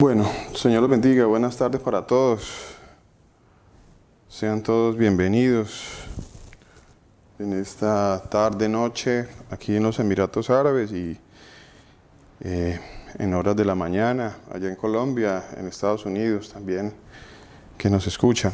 Bueno, Señor los bendiga, buenas tardes para todos. Sean todos bienvenidos en esta tarde-noche aquí en los Emiratos Árabes y en horas de la mañana allá en Colombia, en Estados Unidos también, que nos escuchan.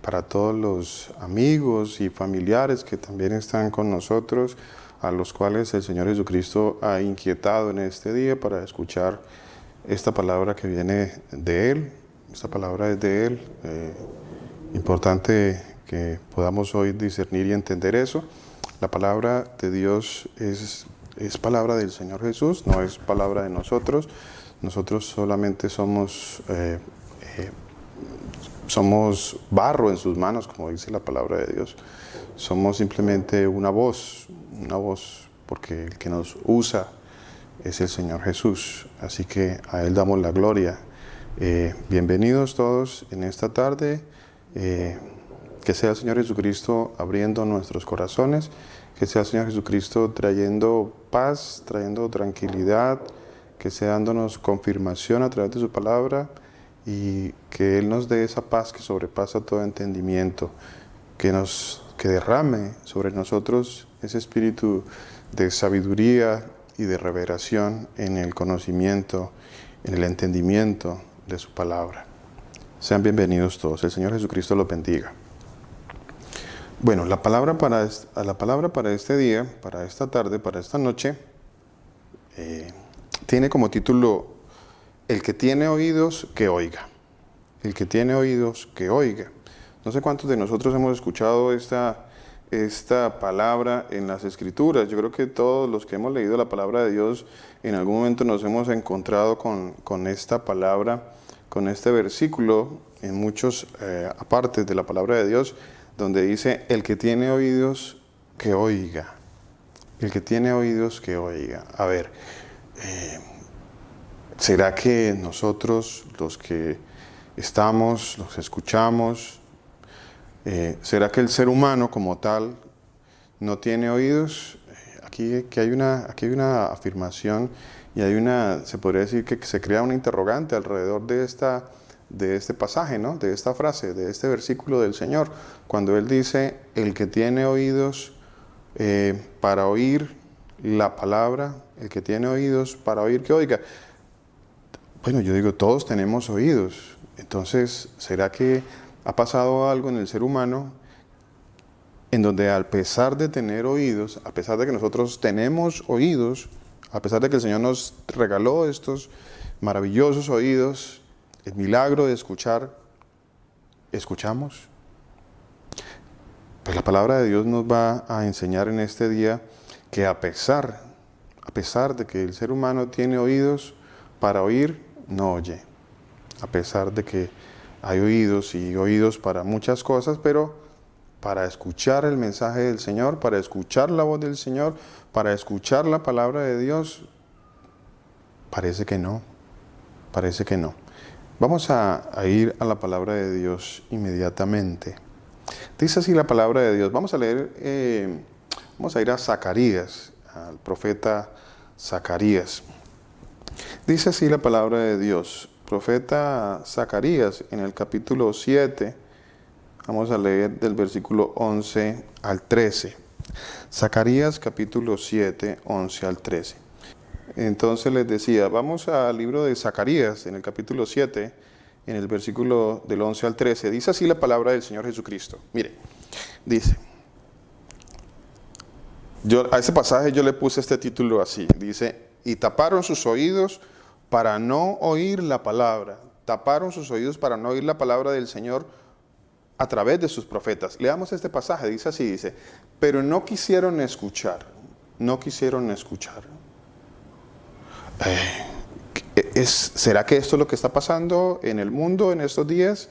Para todos los amigos y familiares que también están con nosotros, a los cuales el Señor Jesucristo ha inquietado en este día para escuchar esta palabra que viene de Él. Esta palabra es de Él. Importante que podamos hoy discernir y entender eso. La palabra de Dios es palabra del Señor Jesús, no es palabra de nosotros. Nosotros solamente somos barro en sus manos, como dice la palabra de Dios. Somos simplemente una voz, porque el que nos usa es el Señor Jesús. Así que a Él damos la gloria. Bienvenidos todos en esta tarde. Que sea el Señor Jesucristo abriendo nuestros corazones, que sea el Señor Jesucristo trayendo paz, trayendo tranquilidad, que sea dándonos confirmación a través de su palabra y que Él nos dé esa paz que sobrepasa todo entendimiento, que derrame sobre nosotros ese espíritu de sabiduría y de revelación en el conocimiento, en el entendimiento de su palabra. Sean bienvenidos todos. El Señor Jesucristo los bendiga. Bueno, la palabra para este día, para esta tarde, para esta noche, tiene como título: El que tiene oídos, que oiga. El que tiene oídos, que oiga. No sé cuántos de nosotros hemos escuchado esta palabra en las Escrituras. Yo creo que todos los que hemos leído la palabra de Dios en algún momento nos hemos encontrado con esta palabra, con este versículo en muchos apartes de la palabra de Dios, donde dice: el que tiene oídos, que oiga. El que tiene oídos, que oiga. A ver, ¿será que nosotros, los que estamos, los escuchamos, será que el ser humano como tal no tiene oídos? Aquí hay una afirmación y se podría decir que se crea una interrogante alrededor de este pasaje, ¿no? De esta frase, de este versículo del Señor, cuando Él dice: el que tiene oídos para oír la palabra, el que tiene oídos para oír, que oiga. Bueno, yo digo, todos tenemos oídos. Entonces, ¿será que ha pasado algo en el ser humano en donde, a pesar de tener oídos, a pesar de que nosotros tenemos oídos, a pesar de que el Señor nos regaló estos maravillosos oídos, el milagro de escuchar, ¿escuchamos? Pues la palabra de Dios nos va a enseñar en este día que a pesar de que el ser humano tiene oídos para oír, no oye. A pesar de que hay oídos y oídos para muchas cosas, pero para escuchar el mensaje del Señor, para escuchar la voz del Señor, para escuchar la palabra de Dios, parece que no. Vamos a ir a la palabra de Dios inmediatamente. Dice así la palabra de Dios. Vamos a ir a Zacarías, al profeta Zacarías. Dice así la palabra de Dios. Profeta Zacarías, en el capítulo 7, vamos a leer del versículo 11 al 13. Zacarías capítulo 7, 11 al 13. Entonces les decía, vamos al libro de Zacarías, en el capítulo 7, en el versículo del 11 al 13. Dice así la palabra del Señor Jesucristo. Mire, dice, a ese pasaje yo le puse este título así. Dice: y taparon sus oídos para no oír la palabra. Taparon sus oídos para no oír la palabra del Señor a través de sus profetas. Leamos este pasaje, dice así, dice: pero no quisieron escuchar. ¿Será que esto es lo que está pasando en el mundo en estos días?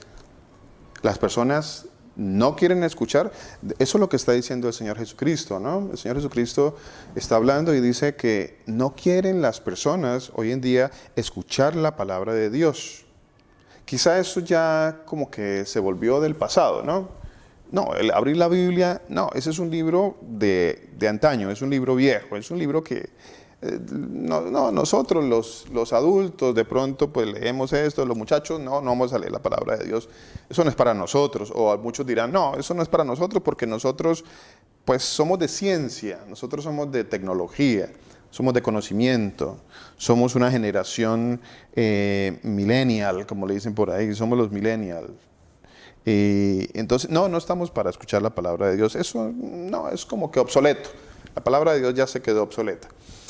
Las personas no quieren escuchar. Eso es lo que está diciendo el Señor Jesucristo, ¿no? El Señor Jesucristo está hablando y dice que no quieren las personas hoy en día escuchar la palabra de Dios. Quizá eso ya como que se volvió del pasado, ¿no? No, el abrir la Biblia, no, ese es un libro de antaño, es un libro viejo, es un libro que nosotros los adultos de pronto pues leemos esto, los muchachos no vamos a leer la palabra de Dios, eso no es para nosotros, o muchos dirán, no, eso no es para nosotros porque nosotros pues somos de ciencia, nosotros somos de tecnología, somos de conocimiento, somos una generación millennial, como le dicen por ahí, somos los millennials. Entonces, no estamos para escuchar la palabra de Dios, eso no, es como que obsoleto, la palabra de Dios ya se quedó obsoleta.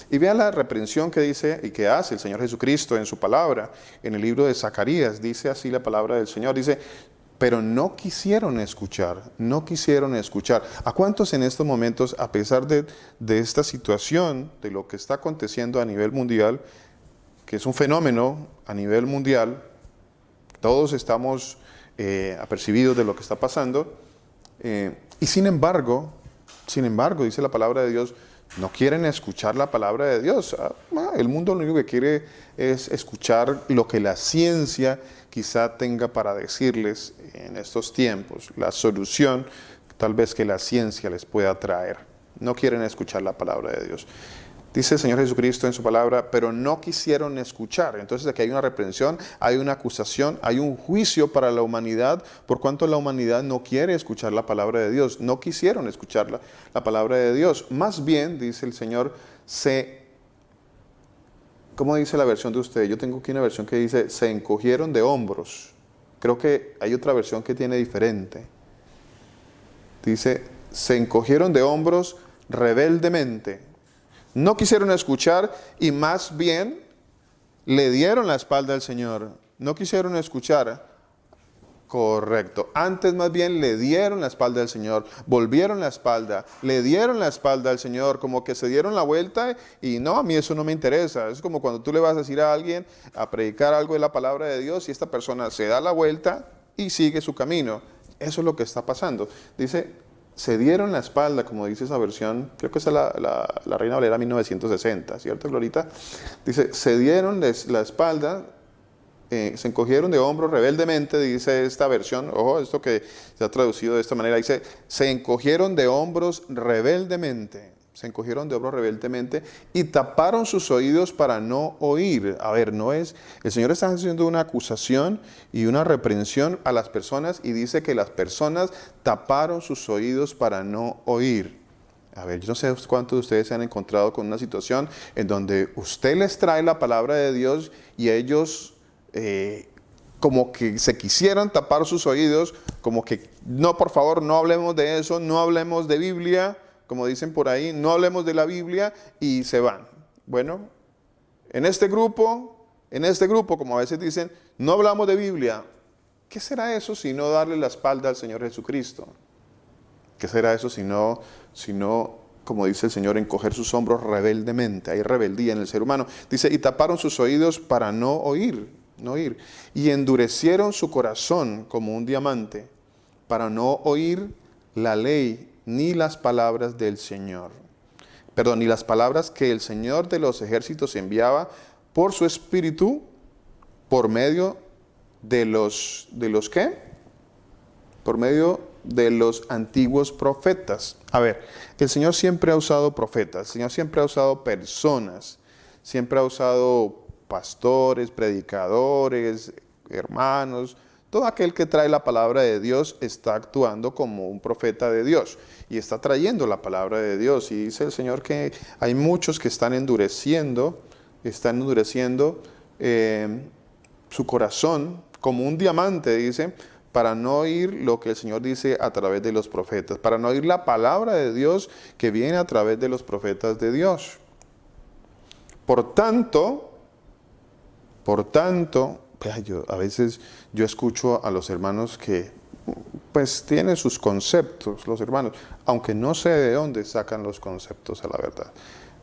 Y vean la reprensión que dice y que hace el Señor Jesucristo en su palabra, en el libro de Zacarías, dice así la palabra del Señor, dice, pero no quisieron escuchar, no quisieron escuchar. ¿A cuántos en estos momentos, a pesar de esta situación, de lo que está aconteciendo a nivel mundial, que es un fenómeno a nivel mundial, todos estamos apercibidos de lo que está pasando, y sin embargo, dice la palabra de Dios, no quieren escuchar la palabra de Dios. El mundo lo único que quiere es escuchar lo que la ciencia quizá tenga para decirles en estos tiempos, la solución tal vez que la ciencia les pueda traer. No quieren escuchar la palabra de Dios. Dice el Señor Jesucristo en su palabra, pero no quisieron escuchar. Entonces aquí hay una reprensión, hay una acusación, hay un juicio para la humanidad, por cuanto la humanidad no quiere escuchar la palabra de Dios. No quisieron escuchar la palabra de Dios. Más bien, dice el Señor, ¿cómo dice la versión de usted? Yo tengo aquí una versión que dice, se encogieron de hombros. Creo que hay otra versión que tiene diferente. Dice, se encogieron de hombros rebeldemente. No quisieron escuchar y más bien le dieron la espalda al Señor. No quisieron escuchar. Correcto. Antes más bien le dieron la espalda al Señor. Volvieron la espalda. Le dieron la espalda al Señor. Como que se dieron la vuelta y no, a mí eso no me interesa. Es como cuando tú le vas a decir a alguien a predicar algo de la palabra de Dios y esta persona se da la vuelta y sigue su camino. Eso es lo que está pasando. Dice, se dieron la espalda, como dice esa versión, creo que esa es la Reina Valera 1960, ¿cierto, Glorita? Dice, se dieron la espalda, se encogieron de hombros rebeldemente, dice esta versión, ojo, esto que se ha traducido de esta manera, dice, se encogieron de hombros rebeldemente. Se encogieron de hombros rebeldemente y taparon sus oídos para no oír. A ver, el Señor está haciendo una acusación y una reprensión a las personas y dice que las personas taparon sus oídos para no oír. A ver, yo no sé cuántos de ustedes se han encontrado con una situación en donde usted les trae la palabra de Dios y ellos como que se quisieran tapar sus oídos, como que no, por favor, no hablemos de eso, no hablemos de Biblia, como dicen por ahí, no hablemos de la Biblia y se van. Bueno, en este grupo, como a veces dicen, no hablamos de Biblia. ¿Qué será eso si no darle la espalda al Señor Jesucristo? ¿Qué será eso si no, como dice el Señor, encoger sus hombros rebeldemente? Hay rebeldía en el ser humano. Dice, y taparon sus oídos para no oír. Y endurecieron su corazón como un diamante para no oír la ley ni las palabras del Señor. Perdón, ni las palabras que el Señor de los ejércitos enviaba por su espíritu por medio de los ¿qué? Por medio de los antiguos profetas. A ver, el Señor siempre ha usado profetas, el Señor siempre ha usado personas, siempre ha usado pastores, predicadores, hermanos. Todo aquel que trae la palabra de Dios está actuando como un profeta de Dios y está trayendo la palabra de Dios. Y dice el Señor que hay muchos que están endureciendo su corazón como un diamante, dice, para no oír lo que el Señor dice a través de los profetas, para no oír la palabra de Dios que viene a través de los profetas de Dios. Por tanto, a veces yo escucho a los hermanos que pues tienen sus conceptos, los hermanos, aunque no sé de dónde sacan los conceptos a la verdad.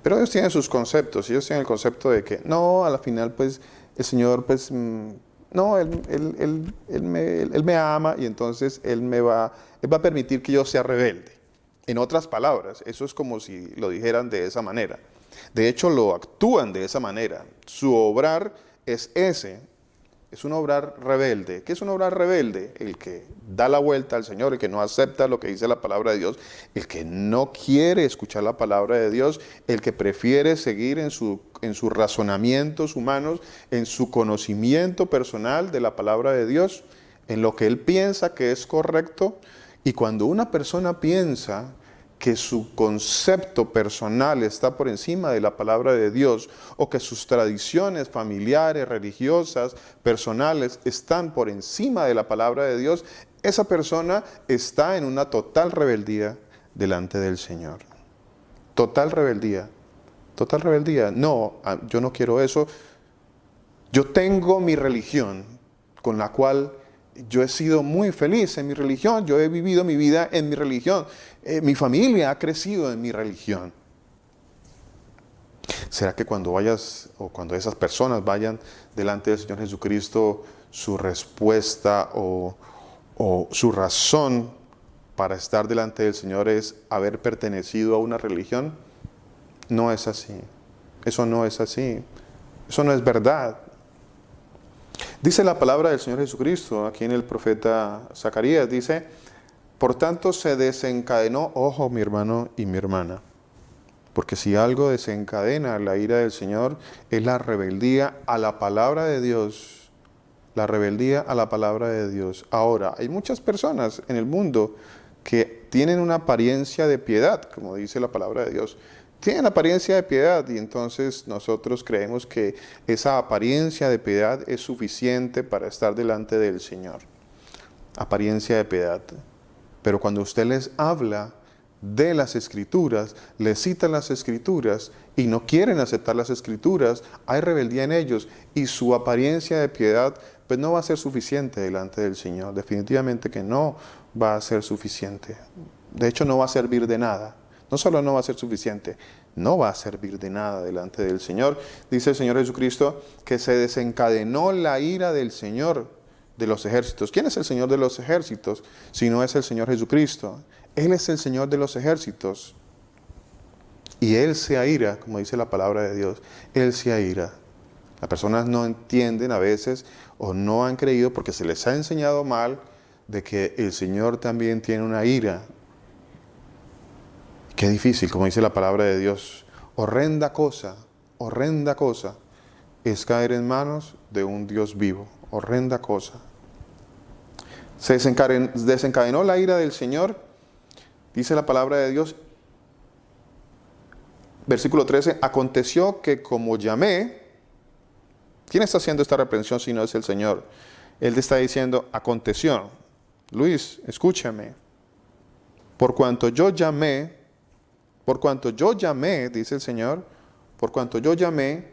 Pero ellos tienen sus conceptos, ellos tienen el concepto de que no, a la final pues el Señor pues no, él me ama y entonces Él va a permitir que yo sea rebelde. En otras palabras, eso es como si lo dijeran de esa manera. De hecho, lo actúan de esa manera. Su obrar es ese. Es un obrar rebelde. ¿Qué es un obrar rebelde? El que da la vuelta al Señor, el que no acepta lo que dice la palabra de Dios, el que no quiere escuchar la palabra de Dios, el que prefiere seguir en sus razonamientos humanos, en su conocimiento personal de la palabra de Dios, en lo que él piensa que es correcto. Y cuando una persona piensa que su concepto personal está por encima de la palabra de Dios, o que sus tradiciones familiares, religiosas, personales están por encima de la palabra de Dios, esa persona está en una total rebeldía delante del Señor. Total rebeldía. Total rebeldía. No, yo no quiero eso. Yo tengo mi religión con la cual yo he sido muy feliz en mi religión, yo he vivido mi vida en mi religión, mi familia ha crecido en mi religión. ¿Será que cuando vayas o cuando esas personas vayan delante del Señor Jesucristo, su respuesta o su razón para estar delante del Señor es haber pertenecido a una religión? No es así. Eso no es así. Eso no es verdad. Dice la palabra del Señor Jesucristo, aquí en el profeta Zacarías, dice: por tanto se desencadenó, ojo mi hermano y mi hermana, porque si algo desencadena la ira del Señor es la rebeldía a la palabra de Dios, la rebeldía a la palabra de Dios. Ahora, hay muchas personas en el mundo que tienen una apariencia de piedad, como dice la palabra de Dios. Tienen apariencia de piedad y entonces nosotros creemos que esa apariencia de piedad es suficiente para estar delante del Señor. Apariencia de piedad. Pero cuando usted les habla de las Escrituras, les cita las Escrituras y no quieren aceptar las Escrituras, hay rebeldía en ellos y su apariencia de piedad pues no va a ser suficiente delante del Señor. Definitivamente que no va a ser suficiente. De hecho no va a servir de nada. No solo no va a ser suficiente, no va a servir de nada delante del Señor. Dice el Señor Jesucristo que se desencadenó la ira del Señor de los ejércitos. ¿Quién es el Señor de los ejércitos si no es el Señor Jesucristo? Él es el Señor de los ejércitos. Y Él se aira, como dice la palabra de Dios. Él se aira. Las personas no entienden a veces o no han creído porque se les ha enseñado mal de que el Señor también tiene una ira. Qué difícil, como dice la palabra de Dios. Horrenda cosa es caer en manos de un Dios vivo. Horrenda cosa. Se desencadenó la ira del Señor, dice la palabra de Dios. Versículo 13, aconteció que como llamé, ¿quién está haciendo esta reprensión si no es el Señor? Él te está diciendo, aconteció. Luis, escúchame. Por cuanto yo llamé, dice el Señor, por cuanto yo llamé,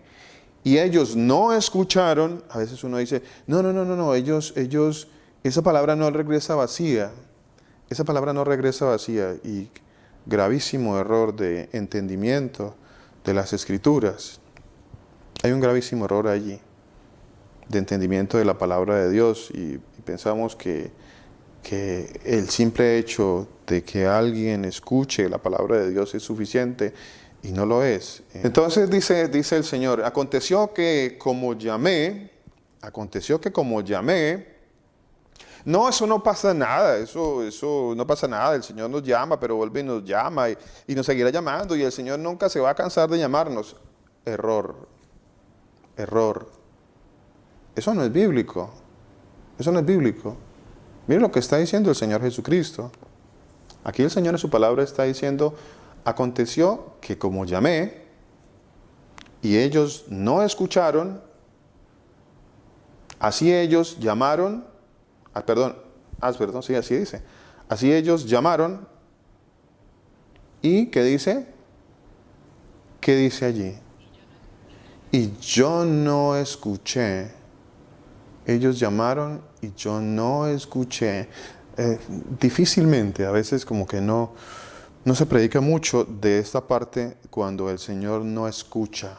y ellos no escucharon. A veces uno dice, no, ellos, esa palabra no regresa vacía. Esa palabra no regresa vacía. Y gravísimo error de entendimiento de las Escrituras. Hay un gravísimo error allí, de entendimiento de la palabra de Dios. Y pensamos que el simple hecho de que alguien escuche la palabra de Dios es suficiente, y no lo es. Entonces dice el Señor, aconteció que como llamé, no, eso no pasa nada, eso no pasa nada, el Señor nos llama, pero vuelve y nos llama y nos seguirá llamando, y el Señor nunca se va a cansar de llamarnos. Error. Eso no es bíblico. Miren lo que está diciendo el Señor Jesucristo. Aquí el Señor en su palabra está diciendo, aconteció que como llamé, y ellos no escucharon, así ellos llamaron, sí, así dice. Así ellos llamaron, y ¿qué dice? ¿Qué dice allí? Y yo no escuché. Ellos llamaron y yo no escuché. Difícilmente, a veces como que no se predica mucho de esta parte cuando el Señor no escucha.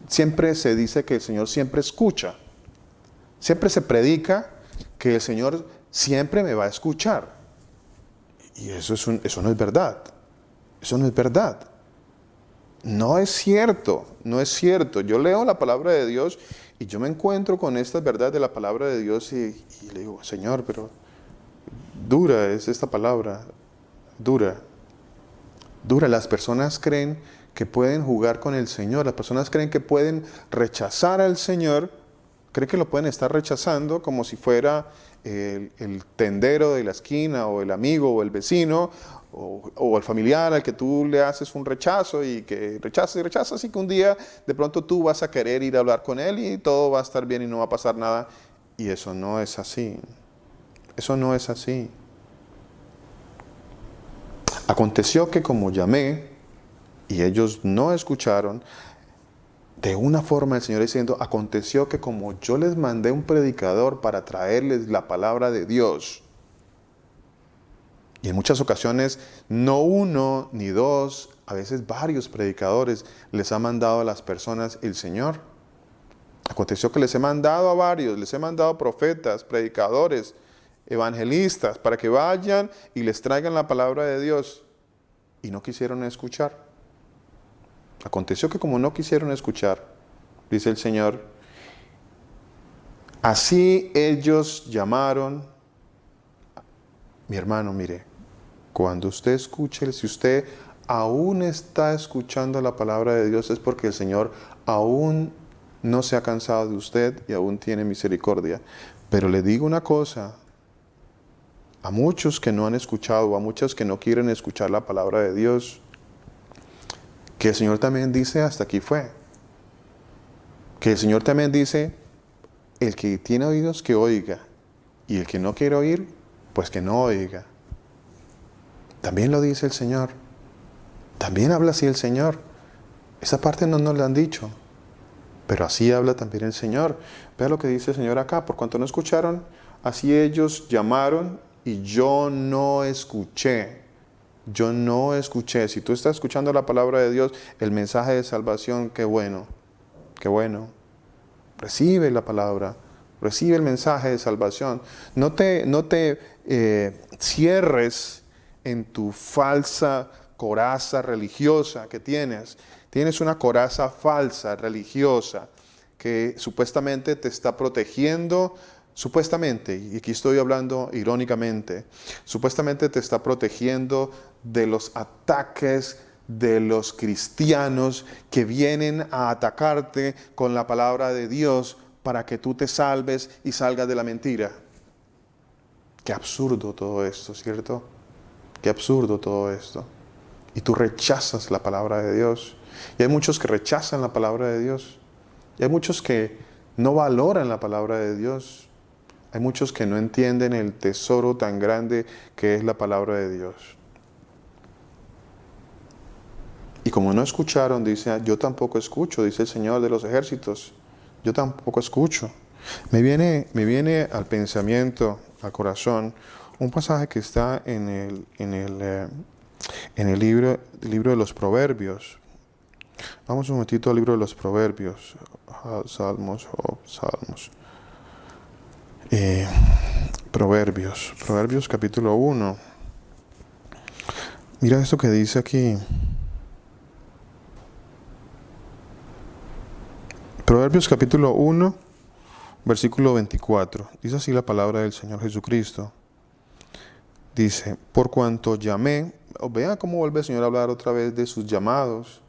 Siempre se dice que el Señor siempre escucha. Siempre se predica que el Señor siempre me va a escuchar. Y eso no es verdad. Eso no es verdad. No es cierto, no es cierto. Yo leo la palabra de Dios y yo me encuentro con estas verdades de la palabra de Dios y le digo, Señor, pero dura es esta palabra, dura. Dura. Las personas creen que pueden jugar con el Señor, las personas creen que pueden rechazar al Señor, creen que lo pueden estar rechazando como si fuera el tendero de la esquina o el amigo o el vecino o el familiar al que tú le haces un rechazo y que rechazas y rechazas y que un día de pronto tú vas a querer ir a hablar con él y todo va a estar bien y no va a pasar nada. Y eso no es así. Eso no es así. Aconteció que como llamé y ellos no escucharon, de una forma el Señor diciendo, aconteció que como yo les mandé un predicador para traerles la palabra de Dios, y en muchas ocasiones no uno ni dos, a veces varios predicadores les ha mandado a las personas el Señor. Aconteció que les he mandado a varios, les he mandado profetas, predicadores, evangelistas, para que vayan y les traigan la palabra de Dios. Y no quisieron escuchar. Aconteció que como no quisieron escuchar, dice el Señor, así ellos llamaron, mi hermano, mire, cuando usted escuche, si usted aún está escuchando la palabra de Dios, es porque el Señor aún no se ha cansado de usted y aún tiene misericordia. Pero le digo una cosa, a muchos que no han escuchado, a muchos que no quieren escuchar la palabra de Dios, que el Señor también dice, hasta aquí fue. Que el Señor también dice, el que tiene oídos que oiga, y el que no quiere oír, pues que no oiga. También lo dice el Señor. También habla así el Señor. Esa parte no nos la han dicho, pero así habla también el Señor. Vea lo que dice el Señor acá, por cuanto no escucharon, así ellos llamaron y yo no escuché. Yo no escuché. Si tú estás escuchando la palabra de Dios, el mensaje de salvación, qué bueno, qué bueno. Recibe la palabra, recibe el mensaje de salvación. No te cierres en tu falsa coraza religiosa que tienes. Tienes una coraza falsa religiosa que supuestamente te está protegiendo. Supuestamente, y aquí estoy hablando irónicamente, supuestamente te está protegiendo de los ataques de los cristianos que vienen a atacarte con la palabra de Dios para que tú te salves y salgas de la mentira. Qué absurdo todo esto, ¿cierto? Qué absurdo todo esto. Y tú rechazas la palabra de Dios. Y hay muchos que rechazan la palabra de Dios. Y hay muchos que no valoran la palabra de Dios. Hay muchos que no entienden el tesoro tan grande que es la palabra de Dios. Y como no escucharon, dice, yo tampoco escucho, dice el Señor de los ejércitos. Yo tampoco escucho. Me viene al pensamiento, al corazón, un pasaje que está en el libro de los Proverbios. Vamos un momentito al libro de los Proverbios. Salmos. Proverbios capítulo 1. Mira esto que dice aquí. Proverbios capítulo 1, versículo 24. Dice así la palabra del Señor Jesucristo. Dice, por cuanto llamé, vea cómo vuelve el Señor a hablar otra vez de sus llamados,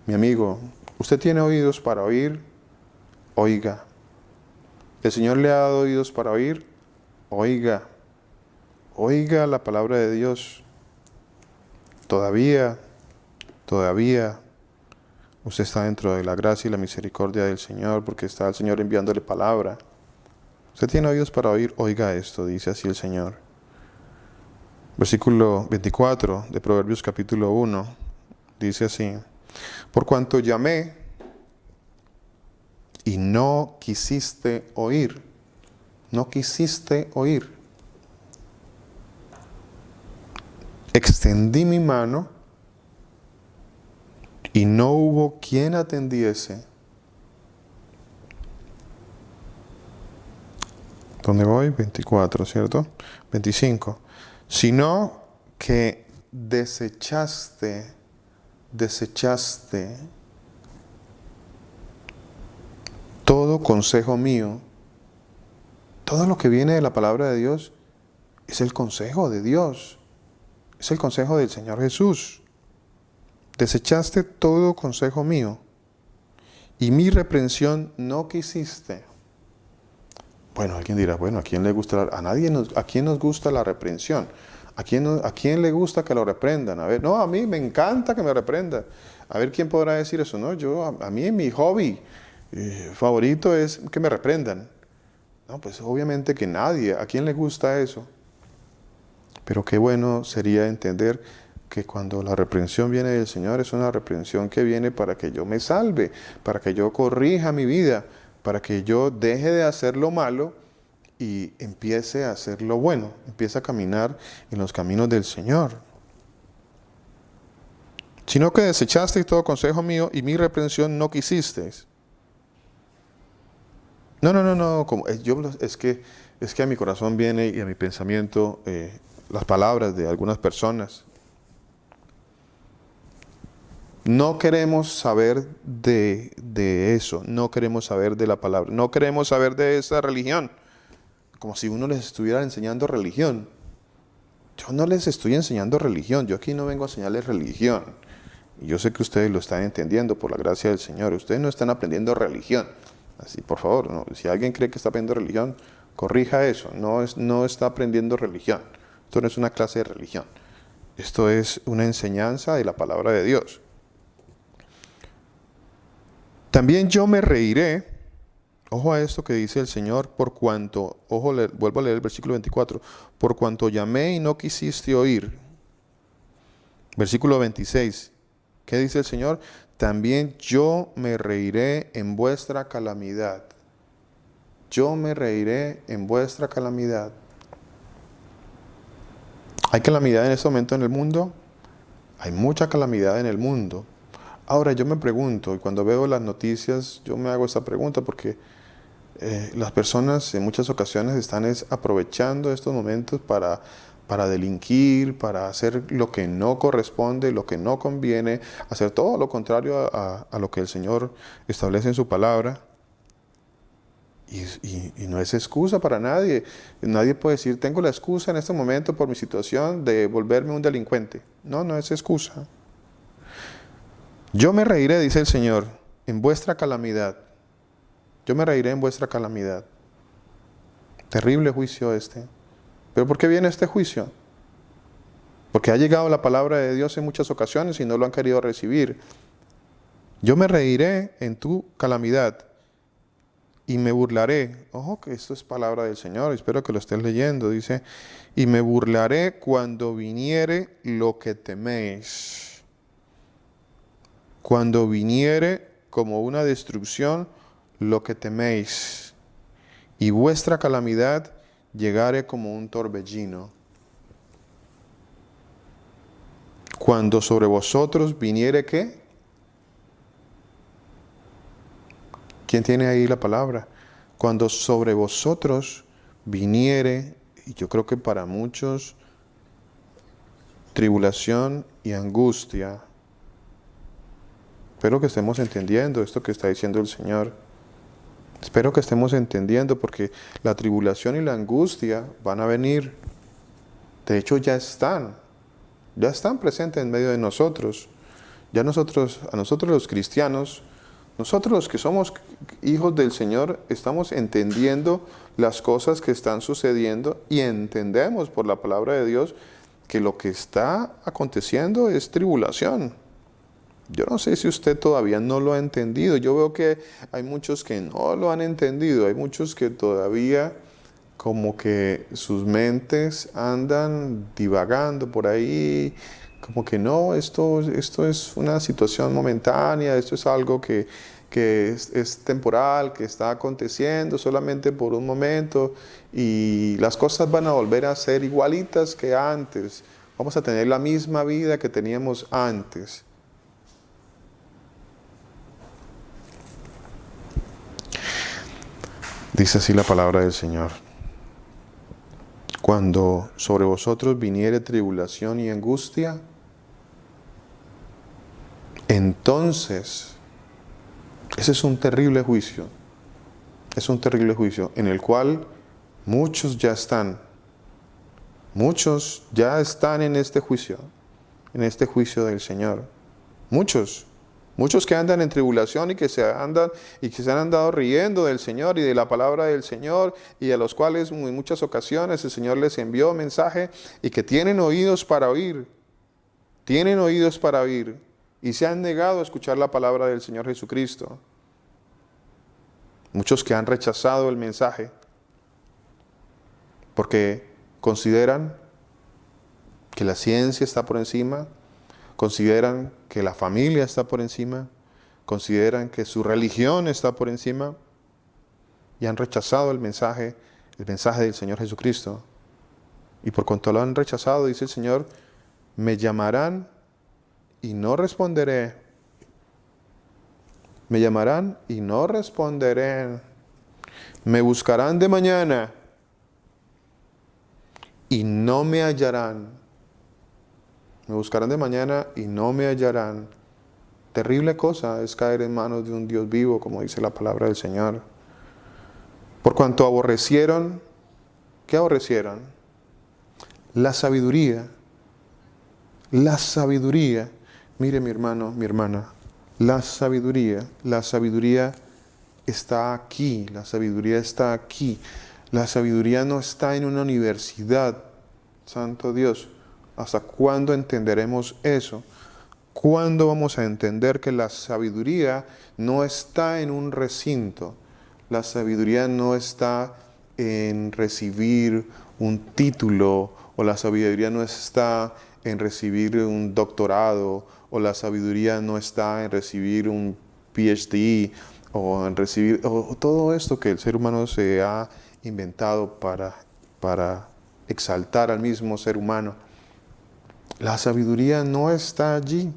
Mi amigo, usted tiene oídos para oír, oiga. El Señor le ha dado oídos para oír, oiga. Oiga la palabra de Dios. Todavía usted está dentro de la gracia y la misericordia del Señor porque está el Señor enviándole palabra. Usted tiene oídos para oír, oiga esto, dice así el Señor. Versículo 24 de Proverbios capítulo 1, dice así, por cuanto llamé y no quisiste oír, extendí mi mano y no hubo quien atendiese. ¿Dónde voy? 24, ¿cierto? 25. Sino que desechaste todo consejo mío. Todo lo que viene de la palabra de Dios es el consejo de Dios. Es el consejo del Señor Jesús. Desechaste todo consejo mío y mi reprensión no quisiste. Bueno, alguien dirá, bueno, ¿a quién le gusta? ¿A quién nos gusta la reprensión? ¿A quién le gusta que lo reprendan? A ver, no, a mí me encanta que me reprendan. A ver, ¿quién podrá decir eso? No, a mí mi hobby favorito es que me reprendan. No, pues obviamente que nadie. ¿A quién le gusta eso? Pero qué bueno sería entender que cuando la reprensión viene del Señor es una reprensión que viene para que yo me salve, para que yo corrija mi vida, para que yo deje de hacer lo malo y empiece a hacer lo bueno, empiece a caminar en los caminos del Señor. Sino que desechasteis todo consejo mío y mi reprensión no quisisteis. No, es que a mi corazón viene y a mi pensamiento las palabras de algunas personas. No queremos saber de eso, no queremos saber de la palabra, no queremos saber de esa religión, como si uno les estuviera enseñando religión. Yo no les estoy enseñando religión, yo aquí no vengo a enseñarles religión. Y yo sé que ustedes lo están entendiendo por la gracia del Señor, ustedes no están aprendiendo religión. Así, por favor, no, si alguien cree que está aprendiendo religión, corrija eso, no está aprendiendo religión. Esto no es una clase de religión, esto es una enseñanza de la palabra de Dios. También yo me reiré, ojo a esto que dice el Señor, por cuanto, vuelvo a leer el versículo 24, por cuanto llamé y no quisiste oír. Versículo 26, ¿qué dice el Señor? También yo me reiré en vuestra calamidad. Yo me reiré en vuestra calamidad. ¿Hay calamidad en este momento en el mundo? Hay mucha calamidad en el mundo. Ahora yo me pregunto, y cuando veo las noticias, yo me hago esta pregunta porque las personas en muchas ocasiones están aprovechando estos momentos para delinquir, para hacer lo que no corresponde, lo que no conviene, hacer todo lo contrario a lo que el Señor establece en su palabra. Y no es excusa para nadie. Nadie puede decir, tengo la excusa en este momento por mi situación de volverme un delincuente. No es excusa. Yo me reiré, dice el Señor, en vuestra calamidad. Yo me reiré en vuestra calamidad. Terrible juicio este. ¿Pero por qué viene este juicio? Porque ha llegado la palabra de Dios en muchas ocasiones y no lo han querido recibir. Yo me reiré en tu calamidad y me burlaré. Ojo que esto es palabra del Señor, espero que lo estés leyendo. Dice, y me burlaré cuando viniere lo que teméis. Cuando viniere como una destrucción lo que teméis, y vuestra calamidad llegare como un torbellino. Cuando sobre vosotros viniere, ¿qué? ¿Quién tiene ahí la palabra? Cuando sobre vosotros viniere, y yo creo que para muchos, tribulación y angustia. Espero que estemos entendiendo esto que está diciendo el Señor. Espero que estemos entendiendo porque la tribulación y la angustia van a venir. De hecho ya están presentes en medio de nosotros. A nosotros los cristianos, nosotros los que somos hijos del Señor, estamos entendiendo las cosas que están sucediendo y entendemos por la palabra de Dios que lo que está aconteciendo es tribulación. Yo no sé si usted todavía no lo ha entendido. Yo veo que hay muchos que no lo han entendido. Hay muchos que todavía como que sus mentes andan divagando por ahí. Como que no, esto es una situación momentánea. Esto es algo que es temporal, que está aconteciendo solamente por un momento. Y las cosas van a volver a ser igualitas que antes. Vamos a tener la misma vida que teníamos antes. Dice así la palabra del Señor. cuando sobre vosotros viniere tribulación y angustia, entonces, ese es un terrible juicio. Es un terrible juicio en el cual muchos ya están en este juicio del Señor. Muchos que andan en tribulación y que se han andado riendo del Señor y de la palabra del Señor, y a los cuales en muchas ocasiones el Señor les envió mensaje y que tienen oídos para oír, y se han negado a escuchar la palabra del Señor Jesucristo. Muchos que han rechazado el mensaje porque consideran que la ciencia está por encima, consideran que la familia está por encima, consideran que su religión está por encima, y han rechazado el mensaje del Señor Jesucristo. Y por cuanto lo han rechazado, dice el Señor, me llamarán y no responderé. Me llamarán y no responderé. Me buscarán de mañana y no me hallarán. Me buscarán de mañana y no me hallarán. Terrible cosa es caer en manos de un Dios vivo, como dice la palabra del Señor. Por cuanto aborrecieron, ¿qué aborrecieron? La sabiduría. La sabiduría. Mire, mi hermano, mi hermana, la sabiduría está aquí, la sabiduría está aquí. La sabiduría no está en una universidad, santo Dios. ¿Hasta cuándo entenderemos eso? ¿Cuándo vamos a entender que la sabiduría no está en un recinto? La sabiduría no está en recibir un título, o la sabiduría no está en recibir un doctorado, o la sabiduría no está en recibir un PhD, o en recibir todo esto que el ser humano se ha inventado para exaltar al mismo ser humano. La sabiduría no está allí.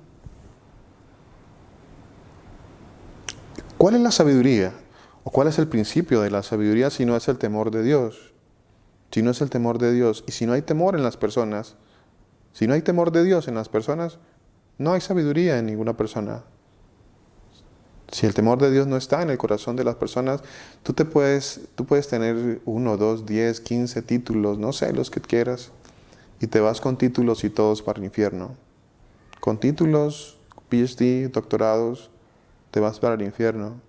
¿Cuál es la sabiduría? ¿O cuál es el principio de la sabiduría si no es el temor de Dios? Si no es el temor de Dios, y si no hay temor en las personas, si no hay temor de Dios en las personas, no hay sabiduría en ninguna persona. Si el temor de Dios no está en el corazón de las personas, tú puedes tener 1, 2, 10, 15 títulos, no sé, los que quieras, y te vas con títulos y todos para el infierno. Con títulos, PhD, doctorados, te vas para el infierno.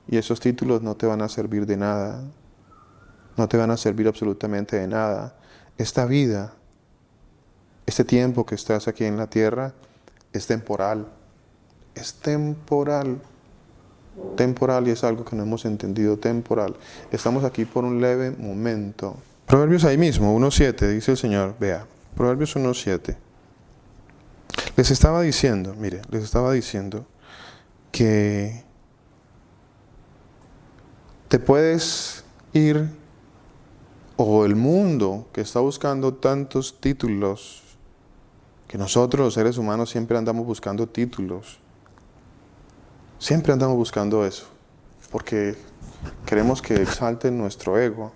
Y esos títulos no te van a servir de nada. No te van a servir absolutamente de nada. Esta vida, este tiempo que estás aquí en la tierra, es temporal. Es temporal. Temporal, y es algo que no hemos entendido, temporal. Estamos aquí por un leve momento. Proverbios ahí mismo, 1.7, dice el Señor, vea, Proverbios 1.7. Les estaba diciendo que te puedes ir, o el mundo que está buscando tantos títulos, que nosotros los seres humanos siempre andamos buscando títulos. Siempre andamos buscando eso, porque queremos que exalten nuestro ego.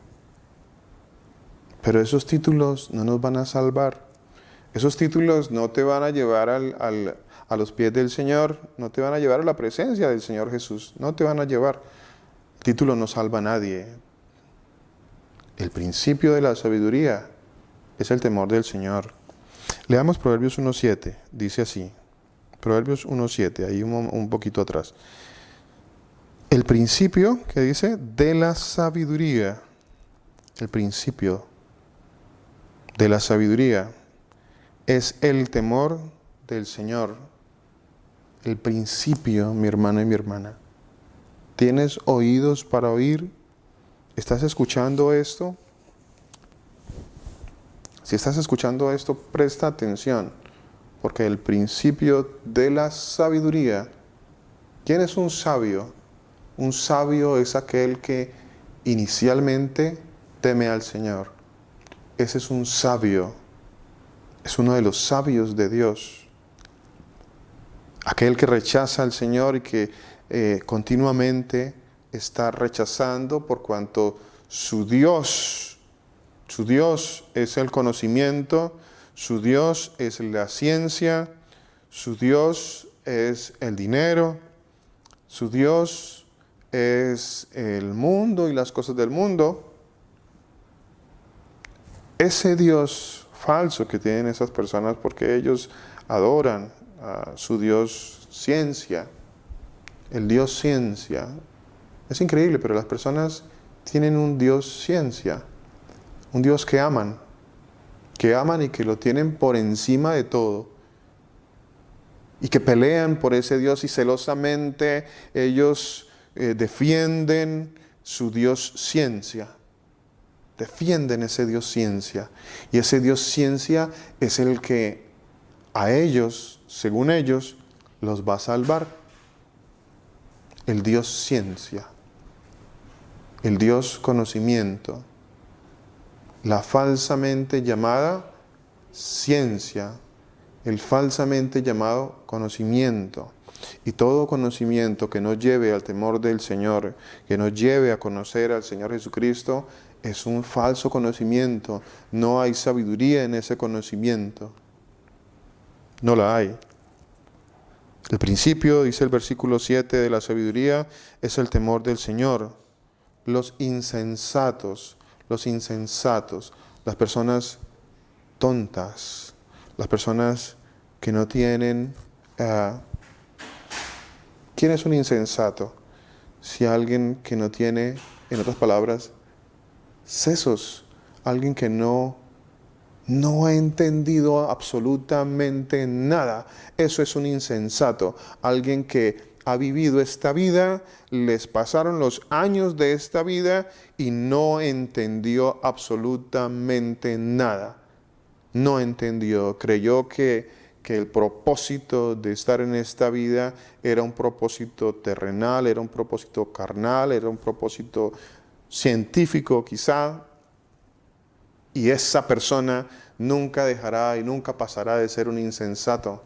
Pero esos títulos no nos van a salvar. Esos títulos no te van a llevar a los pies del Señor, no te van a llevar a la presencia del Señor Jesús, no te van a llevar. El título no salva a nadie. El principio de la sabiduría es el temor del Señor. Leamos Proverbios 1.7, dice así. Proverbios 1.7, ahí un poquito atrás. El principio, que dice, de la sabiduría. El principio de la sabiduría es el temor del Señor. El principio, mi hermano y mi hermana. ¿Tienes oídos para oír? ¿Estás escuchando esto? Si estás escuchando esto, presta atención. Porque el principio de la sabiduría, ¿quién es un sabio? Un sabio es aquel que inicialmente teme al Señor. Ese es un sabio. Es uno de los sabios de Dios. Aquel que rechaza al Señor y que continuamente está rechazando por cuanto su Dios Su Dios es el conocimiento, su Dios es la ciencia, su Dios es el dinero, su Dios es el mundo y las cosas del mundo. Ese Dios falso que tienen esas personas porque ellos adoran a su Dios ciencia, el Dios ciencia. Es increíble, pero las personas tienen un Dios ciencia, un Dios que aman y que lo tienen por encima de todo. Y que pelean por ese Dios y celosamente ellos defienden su Dios ciencia. Defienden ese Dios ciencia. Y ese Dios ciencia es el que a ellos, según ellos, los va a salvar. El Dios ciencia. El Dios conocimiento. La falsamente llamada ciencia. El falsamente llamado conocimiento. Y todo conocimiento que nos lleve al temor del Señor, que nos lleve a conocer al Señor Jesucristo, es un falso conocimiento. No hay sabiduría en ese conocimiento. No la hay. El principio, dice el versículo 7 de la sabiduría, es el temor del Señor. Los insensatos, las personas tontas, las personas que no tienen... ¿Quién es un insensato? Si alguien que no tiene, en otras palabras, sesos, alguien que no ha entendido absolutamente nada. Eso es un insensato. Alguien que ha vivido esta vida, les pasaron los años de esta vida y no entendió absolutamente nada. No entendió, creyó que el propósito de estar en esta vida era un propósito terrenal, era un propósito carnal, era un propósito científico quizá, y esa persona nunca dejará y nunca pasará de ser un insensato,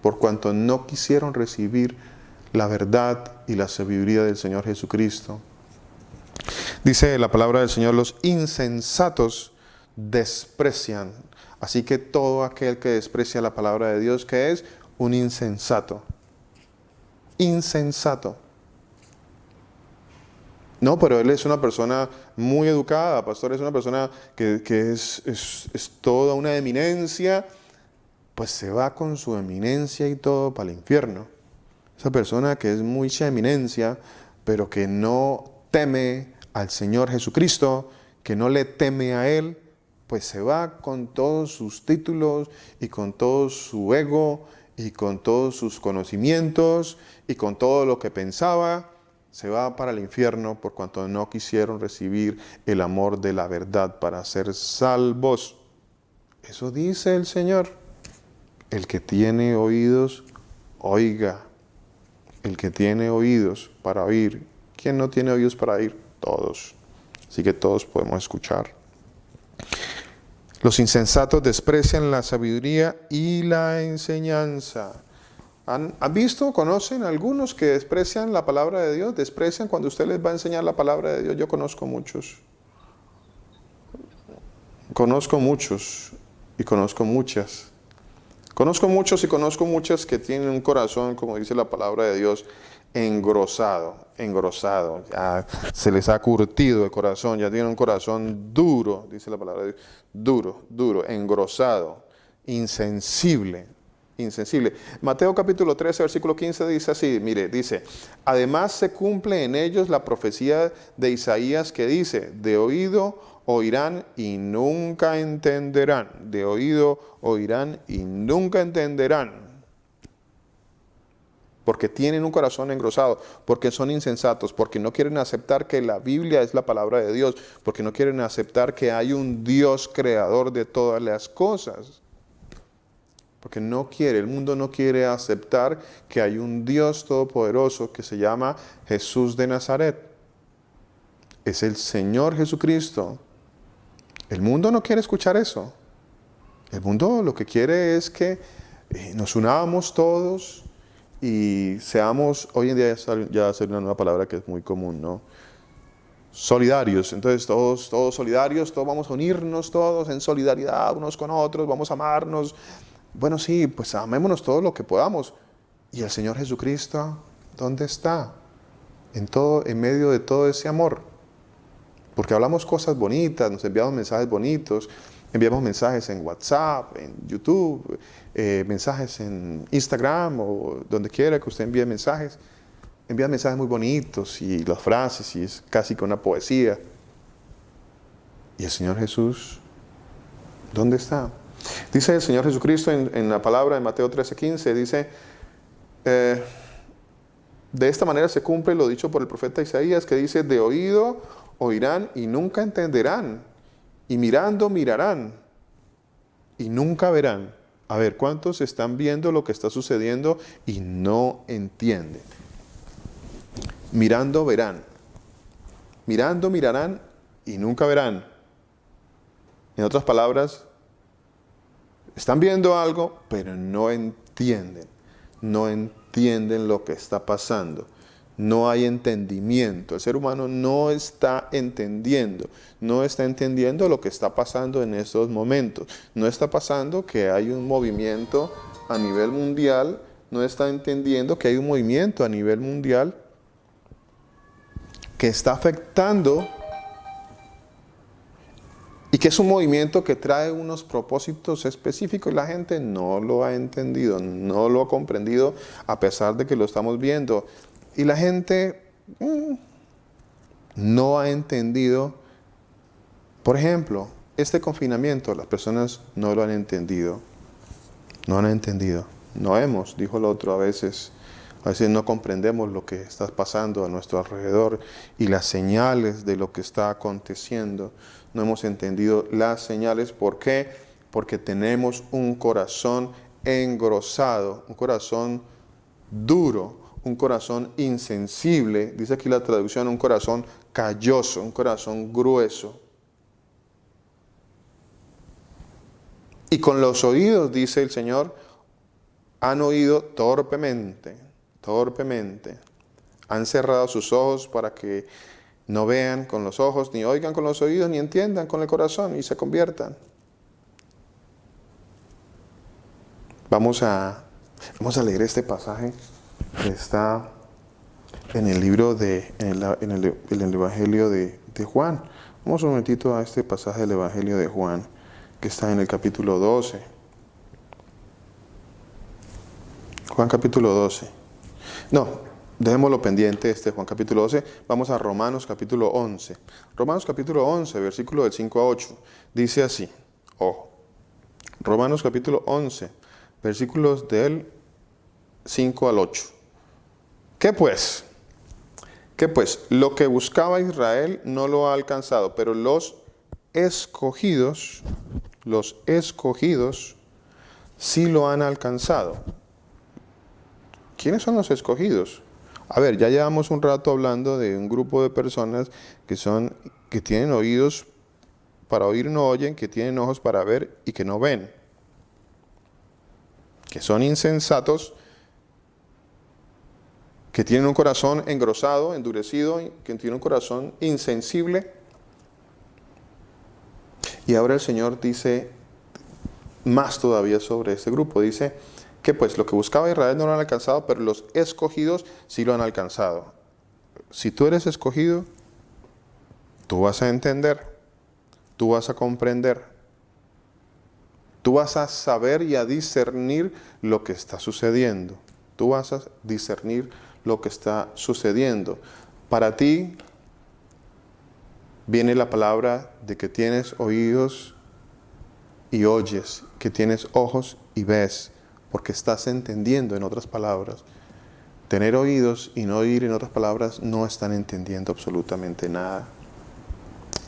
por cuanto no quisieron recibir la verdad y la sabiduría del Señor Jesucristo. Dice la palabra del Señor, los insensatos desprecian. Así que todo aquel que desprecia la palabra de Dios, ¿qué es? Un insensato. Insensato. No, pero él es una persona muy educada, pastor, es una persona que es toda una eminencia, pues se va con su eminencia y todo para el infierno. Esa persona que es mucha eminencia, pero que no teme al Señor Jesucristo, que no le teme a Él, pues se va con todos sus títulos y con todo su ego y con todos sus conocimientos y con todo lo que pensaba, se va para el infierno por cuanto no quisieron recibir el amor de la verdad para ser salvos. Eso dice el Señor. El que tiene oídos, oiga. El que tiene oídos para oír. ¿Quién no tiene oídos para oír? Todos. Así que todos podemos escuchar. Los insensatos desprecian la sabiduría y la enseñanza. ¿Han visto, conocen algunos que desprecian la palabra de Dios? Desprecian cuando usted les va a enseñar la palabra de Dios. Yo conozco muchos. Conozco muchos y conozco muchas. Conozco muchos y conozco muchas que tienen un corazón, como dice la palabra de Dios, engrosado. Ya se les ha curtido el corazón, ya tienen un corazón duro, dice la palabra de Dios. Duro, engrosado, insensible. Mateo capítulo 13, versículo 15 dice así, mire, dice, además se cumple en ellos la profecía de Isaías que dice, de oído oirán y nunca entenderán. De oído oirán y nunca entenderán. Porque tienen un corazón engrosado, porque son insensatos, porque no quieren aceptar que la Biblia es la palabra de Dios, porque no quieren aceptar que hay un Dios creador de todas las cosas. Porque el mundo no quiere aceptar que hay un Dios todopoderoso que se llama Jesús de Nazaret. Es el Señor Jesucristo. El mundo no quiere escuchar eso. El mundo lo que quiere es que nos unamos todos y seamos, hoy en día ya sale una nueva palabra que es muy común, ¿no? solidarios. Entonces todos solidarios, todos vamos a unirnos todos en solidaridad unos con otros, vamos a amarnos. Bueno, sí, pues amémonos todo lo que podamos. ¿Y el Señor Jesucristo dónde está? En medio de todo ese amor. Porque hablamos cosas bonitas, nos enviamos mensajes bonitos, enviamos mensajes en WhatsApp, en YouTube, mensajes en Instagram o donde quiera que usted envíe mensajes. Envía mensajes muy bonitos y las frases y es casi que una poesía. ¿Y el Señor Jesús dónde está? Dice el Señor Jesucristo en la palabra de Mateo 13:15, dice, de esta manera se cumple lo dicho por el profeta Isaías, que dice, de oído oirán y nunca entenderán, y mirando mirarán y nunca verán. A ver, ¿cuántos están viendo lo que está sucediendo y no entienden? Mirando verán, mirando mirarán y nunca verán. En otras palabras, están viendo algo, pero no entienden lo que está pasando. No hay entendimiento. El ser humano no está entendiendo lo que está pasando en estos momentos. No está pasando que hay un movimiento a nivel mundial, no está entendiendo que hay un movimiento a nivel mundial que está afectando y que es un movimiento que trae unos propósitos específicos y la gente no lo ha entendido, no lo ha comprendido a pesar de que lo estamos viendo. Y la gente no ha entendido, por ejemplo, este confinamiento, las personas no lo han entendido. No han entendido. No hemos, dijo el otro, a veces no comprendemos lo que está pasando a nuestro alrededor y las señales de lo que está aconteciendo. No hemos entendido las señales. ¿Por qué? Porque tenemos un corazón engrosado, un corazón duro, un corazón insensible. Dice aquí la traducción, un corazón calloso, un corazón grueso. Y con los oídos, dice el Señor, han oído torpemente. Han cerrado sus ojos para que no vean con los ojos, ni oigan con los oídos, ni entiendan con el corazón y se conviertan. Vamos a leer este pasaje que está en el libro en el Evangelio de Juan. Vamos un momentito a este pasaje del Evangelio de Juan, que está en el capítulo 12. Juan capítulo 12. No, dejémoslo pendiente Juan capítulo 12. Vamos a Romanos capítulo 11. Romanos capítulo 11, versículo del 5 a 8. Dice así. Romanos capítulo 11, versículos del 5 al 8. ¿Qué pues? Lo que buscaba Israel no lo ha alcanzado, pero los escogidos sí lo han alcanzado. ¿Quiénes son los escogidos? A ver, ya llevamos un rato hablando de un grupo de personas que tienen oídos para oír no oyen, que tienen ojos para ver y que no ven. Que son insensatos, que tienen un corazón engrosado, endurecido, que tienen un corazón insensible. Y ahora el Señor dice más todavía sobre este grupo. Dice que pues lo que buscaba Israel no lo han alcanzado, pero los escogidos sí lo han alcanzado. Si tú eres escogido, tú vas a entender, tú vas a comprender, tú vas a saber y a discernir lo que está sucediendo. Tú vas a discernir lo que está sucediendo. Para ti viene la palabra de que tienes oídos y oyes, que tienes ojos y ves, porque estás entendiendo, en otras palabras. Tener oídos y no oír, en otras palabras, no están entendiendo absolutamente nada.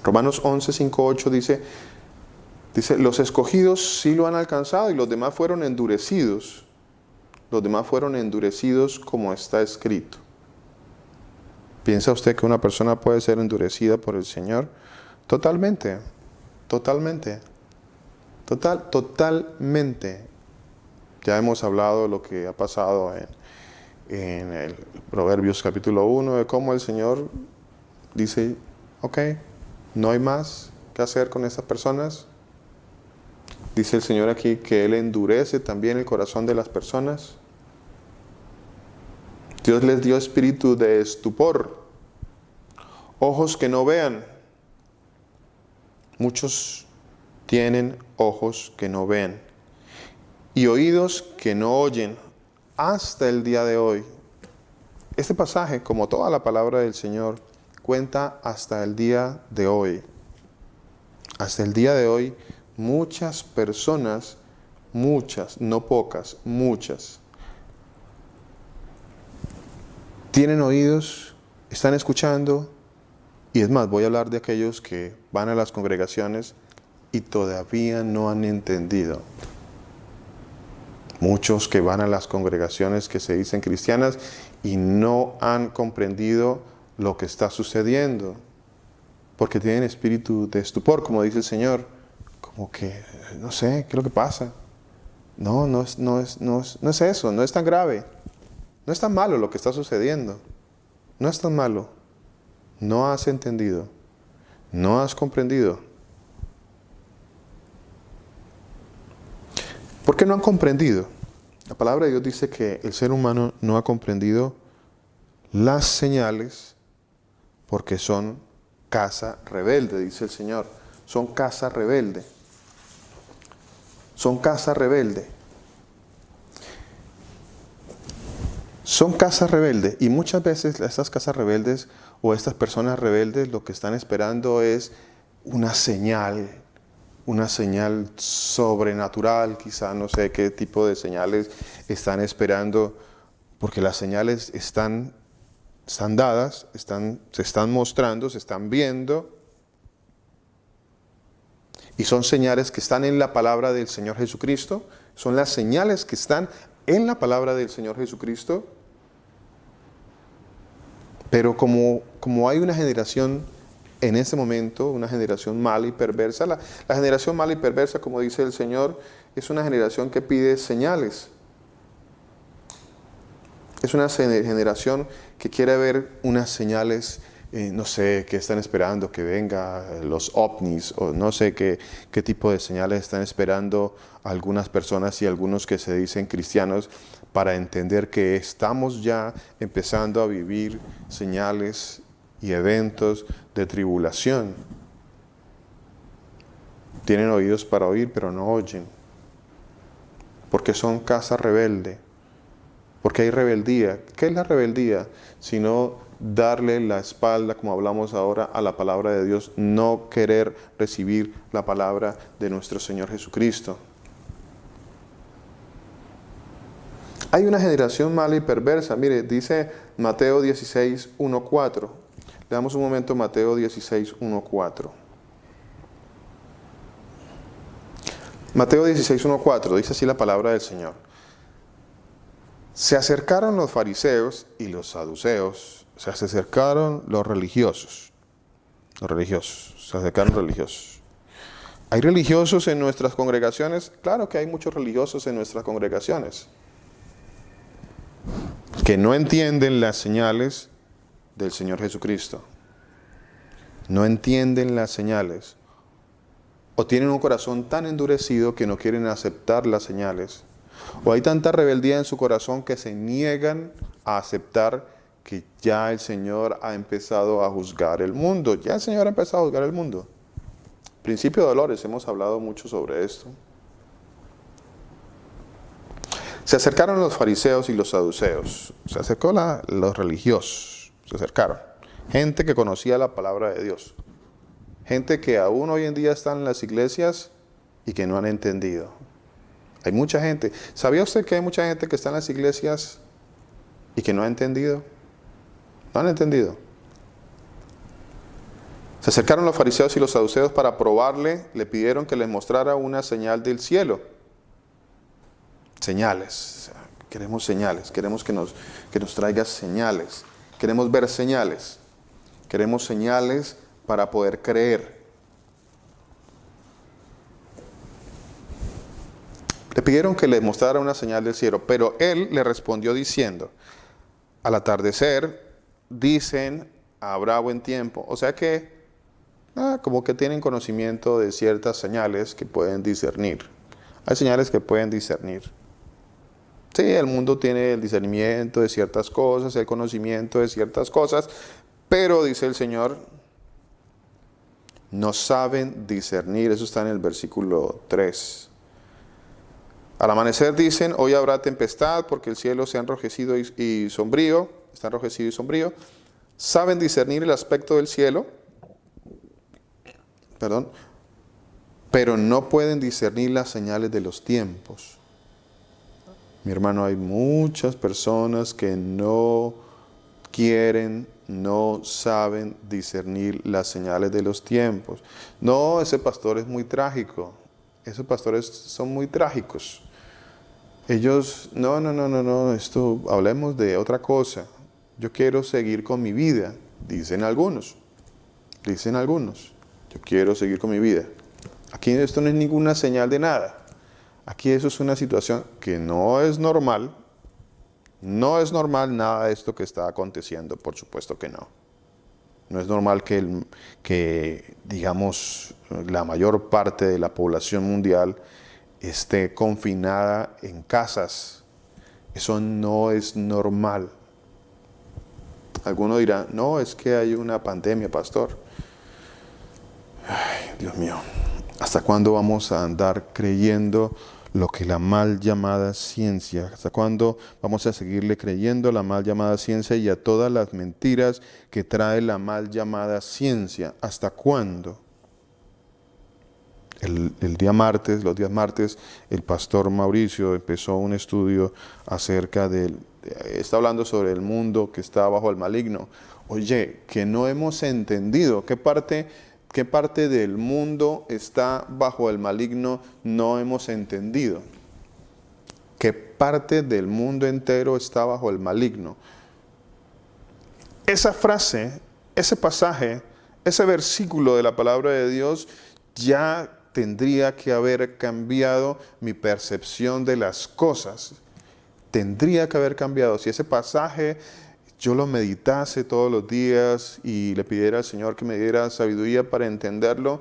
Romanos 11, 5, 8 dice, los escogidos sí lo han alcanzado y los demás fueron endurecidos. Los demás fueron endurecidos como está escrito. ¿Piensa usted que una persona puede ser endurecida por el Señor? Totalmente. Ya hemos hablado de lo que ha pasado en el Proverbios capítulo 1, de cómo el Señor dice, Ok, no hay más que hacer con estas personas. Dice el Señor aquí que Él endurece también el corazón de las personas. Dios les dio espíritu de estupor, ojos que no vean. Muchos tienen ojos que no ven y oídos que no oyen hasta el día de hoy. Este pasaje, como toda la palabra del Señor, cuenta hasta el día de hoy. Hasta el día de hoy, muchas personas, muchas, no pocas, muchas, tienen oídos, están escuchando, y es más, voy a hablar de aquellos que van a las congregaciones y todavía no han entendido. Muchos que van a las congregaciones que se dicen cristianas y no han comprendido lo que está sucediendo, porque tienen espíritu de estupor, como dice el Señor, como que, no sé, ¿qué es lo que pasa? No es eso, no es tan grave, no es tan malo lo que está sucediendo, no es tan malo, no has entendido, no has comprendido. ¿Por qué no han comprendido? La palabra de Dios dice que el ser humano no ha comprendido las señales porque son casa rebelde, dice el Señor. Son casa rebelde. Son casa rebelde. Son casa rebelde. Y muchas veces estas casas rebeldes o estas personas rebeldes lo que están esperando es una señal sobrenatural, quizá no sé qué tipo de señales están esperando, porque las señales están dadas, se están mostrando, se están viendo, y son señales que están en la palabra del Señor Jesucristo, son las señales que están en la palabra del Señor Jesucristo, pero como hay una generación en ese momento, una generación mala y perversa. La generación mala y perversa, como dice el Señor, es una generación que pide señales. Es una generación que quiere ver unas señales, no sé, que están esperando que venga los ovnis, o no sé qué tipo de señales están esperando algunas personas y algunos que se dicen cristianos para entender que estamos ya empezando a vivir señales y eventos de tribulación. Tienen oídos para oír, pero no oyen. Porque son casa rebelde. Porque hay rebeldía. ¿Qué es la rebeldía? Sino darle la espalda, como hablamos ahora, a la palabra de Dios. No querer recibir la palabra de nuestro Señor Jesucristo. Hay una generación mala y perversa. Mire, dice Mateo 16, 1-4. Le damos un momento Mateo 16, 1-4. Mateo 16, 1-4, dice así la palabra del Señor. Se acercaron los fariseos y los saduceos, se acercaron los religiosos, se acercaron religiosos. ¿Hay religiosos en nuestras congregaciones? Claro que hay muchos religiosos en nuestras congregaciones que no entienden las señales del Señor Jesucristo. No entienden las señales. O tienen un corazón tan endurecido que no quieren aceptar las señales. O hay tanta rebeldía en su corazón que se niegan a aceptar que ya el Señor ha empezado a juzgar el mundo. Ya el Señor ha empezado a juzgar el mundo. Principio de dolores, hemos hablado mucho sobre esto. Se acercaron los fariseos y los saduceos. Se acercó los religiosos. Se acercaron. Gente que conocía la palabra de Dios. Gente que aún hoy en día están en las iglesias y que no han entendido. Hay mucha gente. ¿Sabía usted que hay mucha gente que está en las iglesias y que no ha entendido? No han entendido. Se acercaron los fariseos y los saduceos para probarle. Le pidieron que les mostrara una señal del cielo. Señales. Queremos señales. Queremos que nos traiga señales. Queremos ver señales. Queremos señales para poder creer. Le pidieron que le mostrara una señal del cielo, pero él le respondió diciendo, al atardecer, dicen, habrá buen tiempo. O sea que como que tienen conocimiento de ciertas señales que pueden discernir. Hay señales que pueden discernir. Sí, el mundo tiene el discernimiento de ciertas cosas, el conocimiento de ciertas cosas, pero dice el Señor, no saben discernir. Eso está en el versículo 3. Al amanecer dicen, hoy habrá tempestad porque el cielo se ha enrojecido y sombrío, está enrojecido y sombrío. Saben discernir el aspecto del cielo, pero no pueden discernir las señales de los tiempos. Mi hermano, hay muchas personas que no quieren, no saben discernir las señales de los tiempos. No, ese pastor es muy trágico. Esos pastores son muy trágicos. Ellos, no, esto, hablemos de otra cosa. Yo quiero seguir con mi vida, dicen algunos. Yo quiero seguir con mi vida. Aquí esto no es ninguna señal de nada. Aquí eso es una situación que no es normal. No es normal nada de esto que está aconteciendo, por supuesto que no. No es normal que digamos, la mayor parte de la población mundial esté confinada en casas. Eso no es normal. Alguno dirá, no, es que hay una pandemia, pastor. Ay, Dios mío, ¿hasta cuándo vamos a andar creyendo lo que la mal llamada ciencia? ¿Hasta cuándo vamos a seguirle creyendo a la mal llamada ciencia y a todas las mentiras que trae la mal llamada ciencia? ¿Hasta cuándo? Los días martes, el pastor Mauricio empezó un estudio acerca está hablando sobre el mundo que está bajo el maligno. Oye, que no hemos entendido qué parte del mundo está bajo el maligno, no hemos entendido. ¿Qué parte del mundo entero está bajo el maligno? Esa frase, ese pasaje, ese versículo de la palabra de Dios ya tendría que haber cambiado mi percepción de las cosas. Tendría que haber cambiado. Si ese pasaje yo lo meditase todos los días y le pidiera al Señor que me diera sabiduría para entenderlo,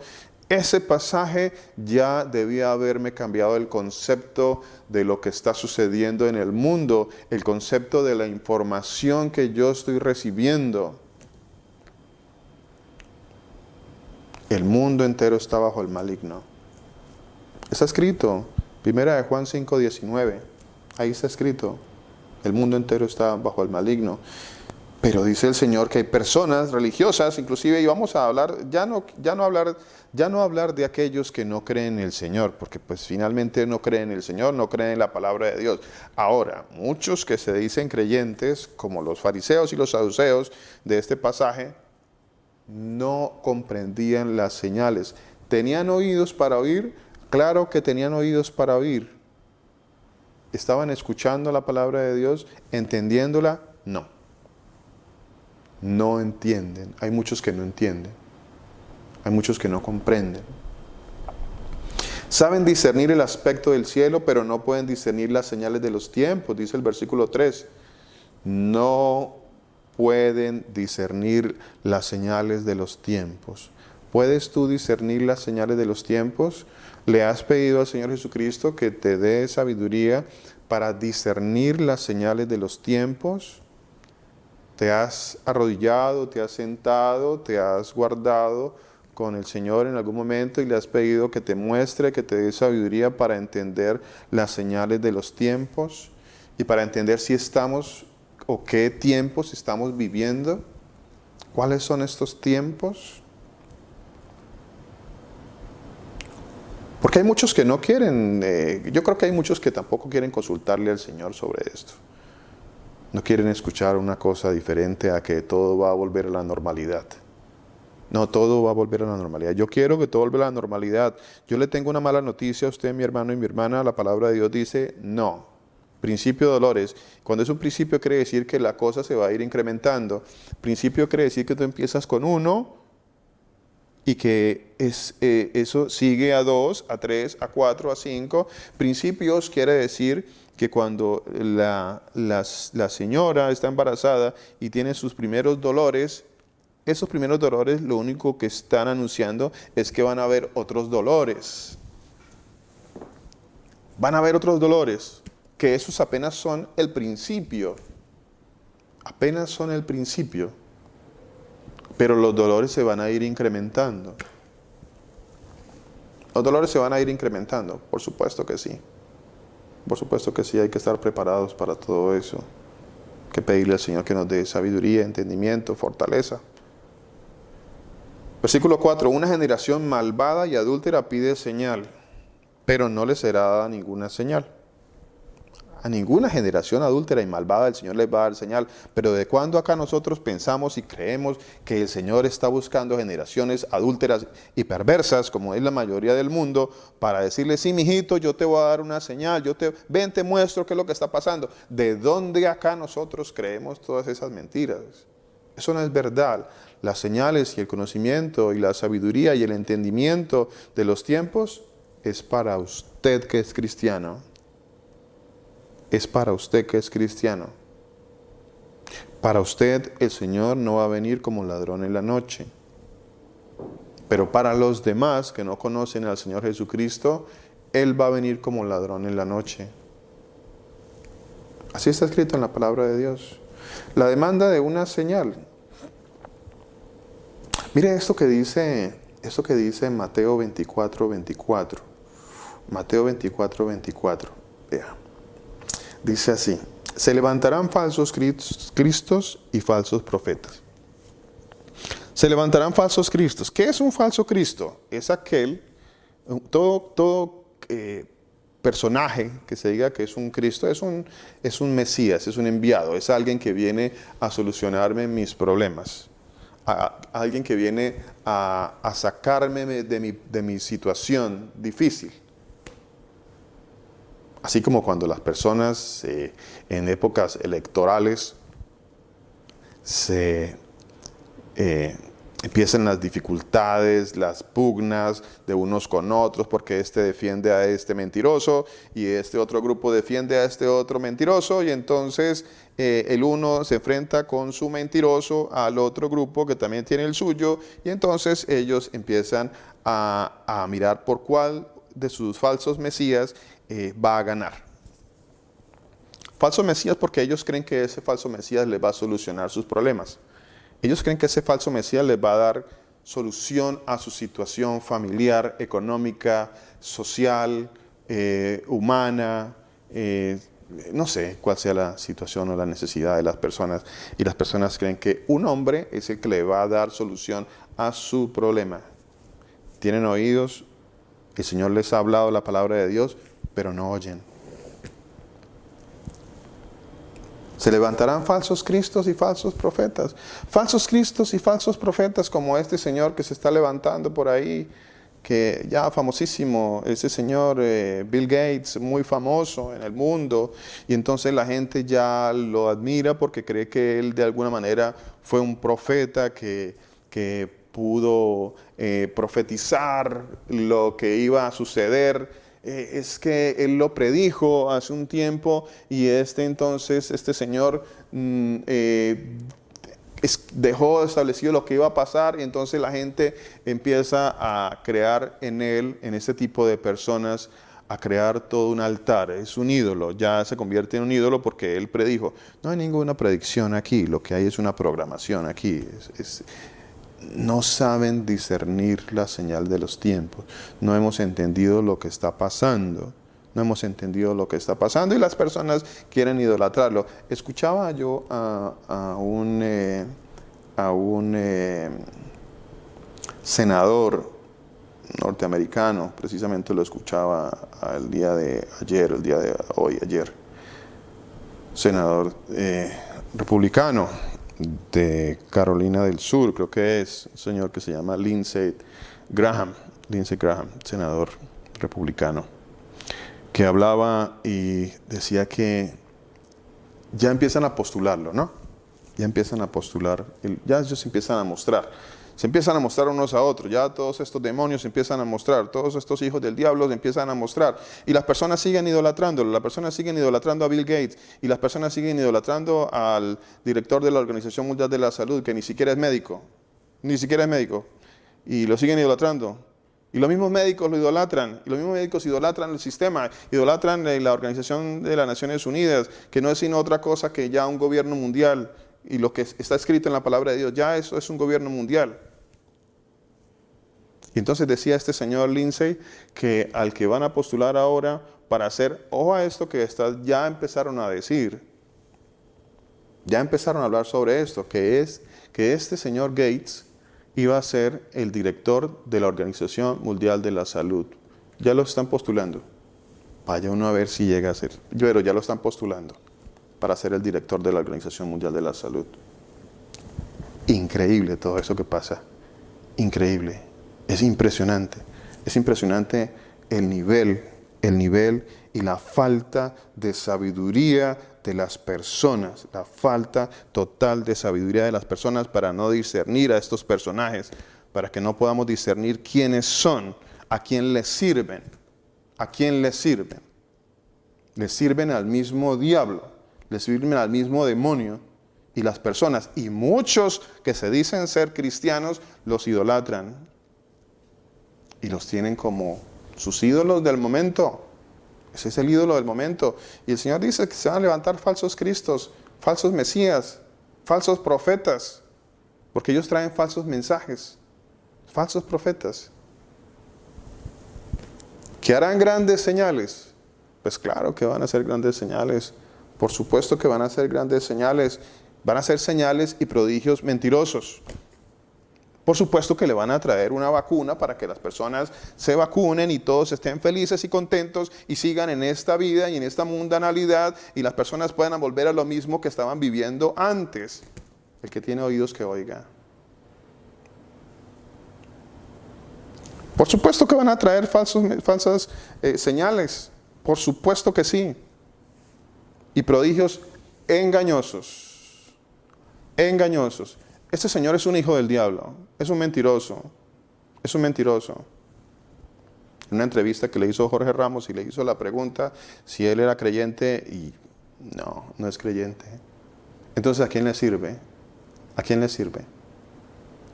ese pasaje ya debía haberme cambiado el concepto de lo que está sucediendo en el mundo, el concepto de la información que yo estoy recibiendo. El mundo entero está bajo el maligno. Está escrito, 1 Juan 5:19, ahí está escrito, el mundo entero está bajo el maligno. Pero dice el Señor que hay personas religiosas, inclusive, y vamos a hablar, ya no hablar de aquellos que no creen en el Señor, porque pues finalmente no creen en el Señor, no creen en la palabra de Dios. Ahora, muchos que se dicen creyentes, como los fariseos y los saduceos de este pasaje, no comprendían las señales. ¿Tenían oídos para oír? Claro que tenían oídos para oír. ¿Estaban escuchando la palabra de Dios? ¿Entendiéndola? No. No entienden. Hay muchos que no entienden. Hay muchos que no comprenden. Saben discernir el aspecto del cielo, pero no pueden discernir las señales de los tiempos, dice el versículo 3. No pueden discernir las señales de los tiempos. ¿Puedes tú discernir las señales de los tiempos? ¿Le has pedido al Señor Jesucristo que te dé sabiduría para discernir las señales de los tiempos? ¿Te has arrodillado, te has sentado, te has guardado con el Señor en algún momento y le has pedido que te muestre, que te dé sabiduría para entender las señales de los tiempos y para entender si estamos o qué tiempos estamos viviendo? ¿Cuáles son estos tiempos? Porque hay muchos que no quieren, yo creo que hay muchos que tampoco quieren consultarle al Señor sobre esto. No quieren escuchar una cosa diferente a que todo va a volver a la normalidad. No, todo va a volver a la normalidad. Yo quiero que todo vuelva a la normalidad. Yo le tengo una mala noticia a usted, mi hermano y mi hermana. La palabra de Dios dice no. Principio de dolores. Cuando es un principio quiere decir que la cosa se va a ir incrementando. Principio quiere decir que tú empiezas con 1 y que eso sigue a 2, a 3, a 4, a 5. Principios quiere decir que cuando la señora está embarazada y tiene sus primeros dolores, esos primeros dolores lo único que están anunciando es que van a haber otros dolores. Van a haber otros dolores, que esos apenas son el principio. Apenas son el principio. Pero los dolores se van a ir incrementando. Los dolores se van a ir incrementando, por supuesto que sí. Por supuesto que sí, hay que estar preparados para todo eso. Hay que pedirle al Señor que nos dé sabiduría, entendimiento, fortaleza. Versículo 4. Una generación malvada y adúltera pide señal, pero no le será dada ninguna señal. A ninguna generación adúltera y malvada el Señor les va a dar señal. Pero ¿de cuándo acá nosotros pensamos y creemos que el Señor está buscando generaciones adúlteras y perversas, como es la mayoría del mundo, para decirle, sí, mijito, yo te voy a dar una señal, ven, te muestro qué es lo que está pasando? ¿De dónde acá nosotros creemos todas esas mentiras? Eso no es verdad. Las señales y el conocimiento y la sabiduría y el entendimiento de los tiempos es para usted que es cristiano. Es para usted que es cristiano. Para usted el Señor no va a venir como ladrón en la noche. Pero para los demás que no conocen al Señor Jesucristo, Él va a venir como ladrón en la noche. Así está escrito en la palabra de Dios. La demanda de una señal. Mire esto que dice Mateo 24, 24. Mateo 24, 24. Vea. Dice así, se levantarán falsos cristos y falsos profetas. Se levantarán falsos cristos. ¿Qué es un falso Cristo? Es aquel, todo personaje que se diga que es un Cristo, es un Mesías, es un enviado, es alguien que viene a solucionarme mis problemas. Alguien que viene a sacarme de mi situación difícil. Así como cuando las personas en épocas electorales empiezan las dificultades, las pugnas de unos con otros, porque este defiende a este mentiroso y este otro grupo defiende a este otro mentiroso, y entonces el uno se enfrenta con su mentiroso al otro grupo que también tiene el suyo, y entonces ellos empiezan a mirar por cuál de sus falsos mesías va a ganar. Falso mesías porque ellos creen que ese falso mesías les va a solucionar sus problemas. Ellos creen que ese falso mesías les va a dar solución a su situación familiar, económica, social, humana, no sé cuál sea la situación o la necesidad de las personas. Y las personas creen que un hombre es el que le va a dar solución a su problema. Tienen oídos, el Señor les ha hablado la palabra de Dios, pero no oyen. Se levantarán falsos cristos y falsos profetas. Falsos cristos y falsos profetas como este señor que se está levantando por ahí, que ya famosísimo, ese señor Bill Gates, muy famoso en el mundo, y entonces la gente ya lo admira porque cree que él de alguna manera fue un profeta que pudo profetizar lo que iba a suceder. Es que él lo predijo hace un tiempo, y este señor dejó establecido lo que iba a pasar, y entonces la gente empieza a crear en él, en este tipo de personas, a crear todo un altar. Es un ídolo, ya se convierte en un ídolo porque él predijo. No hay ninguna predicción aquí, lo que hay es una programación aquí. No saben discernir la señal de los tiempos. No hemos entendido lo que está pasando. No hemos entendido lo que está pasando y las personas quieren idolatrarlo. Escuchaba yo a un senador norteamericano, precisamente lo escuchaba el día de ayer, senador republicano de Carolina del Sur, creo que es un señor que se llama Lindsey Graham, senador republicano, que hablaba y decía que ya empiezan a postularlo, ¿no? Ya empiezan a postular, ya ellos empiezan a mostrar. Se empiezan a mostrar unos a otros, ya todos estos demonios se empiezan a mostrar, todos estos hijos del diablo se empiezan a mostrar, y las personas siguen idolatrándolo, las personas siguen idolatrando a Bill Gates, y las personas siguen idolatrando al director de la Organización Mundial de la Salud, que ni siquiera es médico. ni siquiera es médico, y lo siguen idolatrando. Y los mismos médicos lo idolatran, y los mismos médicos idolatran el sistema, idolatran la Organización de las Naciones Unidas, que no es sino otra cosa que ya un gobierno mundial, y lo que está escrito en la palabra de Dios, ya eso es un gobierno mundial. Y entonces decía este señor Lindsay que al que van a postular ahora para hacer, ojo a esto que ya empezaron a decir, ya empezaron a hablar sobre esto, que es que este señor Gates iba a ser el director de la Organización Mundial de la Salud. Ya lo están postulando. Vaya uno a ver si llega a ser. Pero ya lo están postulando para ser el director de la Organización Mundial de la Salud. Increíble todo eso que pasa. Increíble. Es impresionante. Es impresionante el nivel y la falta de sabiduría de las personas, la falta total de sabiduría de las personas para no discernir a estos personajes, para que no podamos discernir quiénes son, a quién les sirven, a quién les sirven. Les sirven al mismo diablo, les sirven al mismo demonio, y las personas, y muchos que se dicen ser cristianos, los idolatran y los tienen como sus ídolos del momento. Ese es el ídolo del momento. Y el Señor dice que se van a levantar falsos cristos, falsos mesías, falsos profetas, porque ellos traen falsos mensajes, falsos profetas. ¿Que harán grandes señales? Pues claro que van a hacer grandes señales. Por supuesto que van a hacer grandes señales. Van a hacer señales y prodigios mentirosos. Por supuesto que le van a traer una vacuna para que las personas se vacunen y todos estén felices y contentos y sigan en esta vida y en esta mundanalidad y las personas puedan volver a lo mismo que estaban viviendo antes. El que tiene oídos que oiga. Por supuesto que van a traer falsas señales. Por supuesto que sí. Y prodigios engañosos. Engañosos. Este señor es un hijo del diablo, es un mentiroso, es un mentiroso. En una entrevista que le hizo Jorge Ramos y le hizo la pregunta si él era creyente y no es creyente. Entonces, ¿a quién le sirve? ¿A quién le sirve?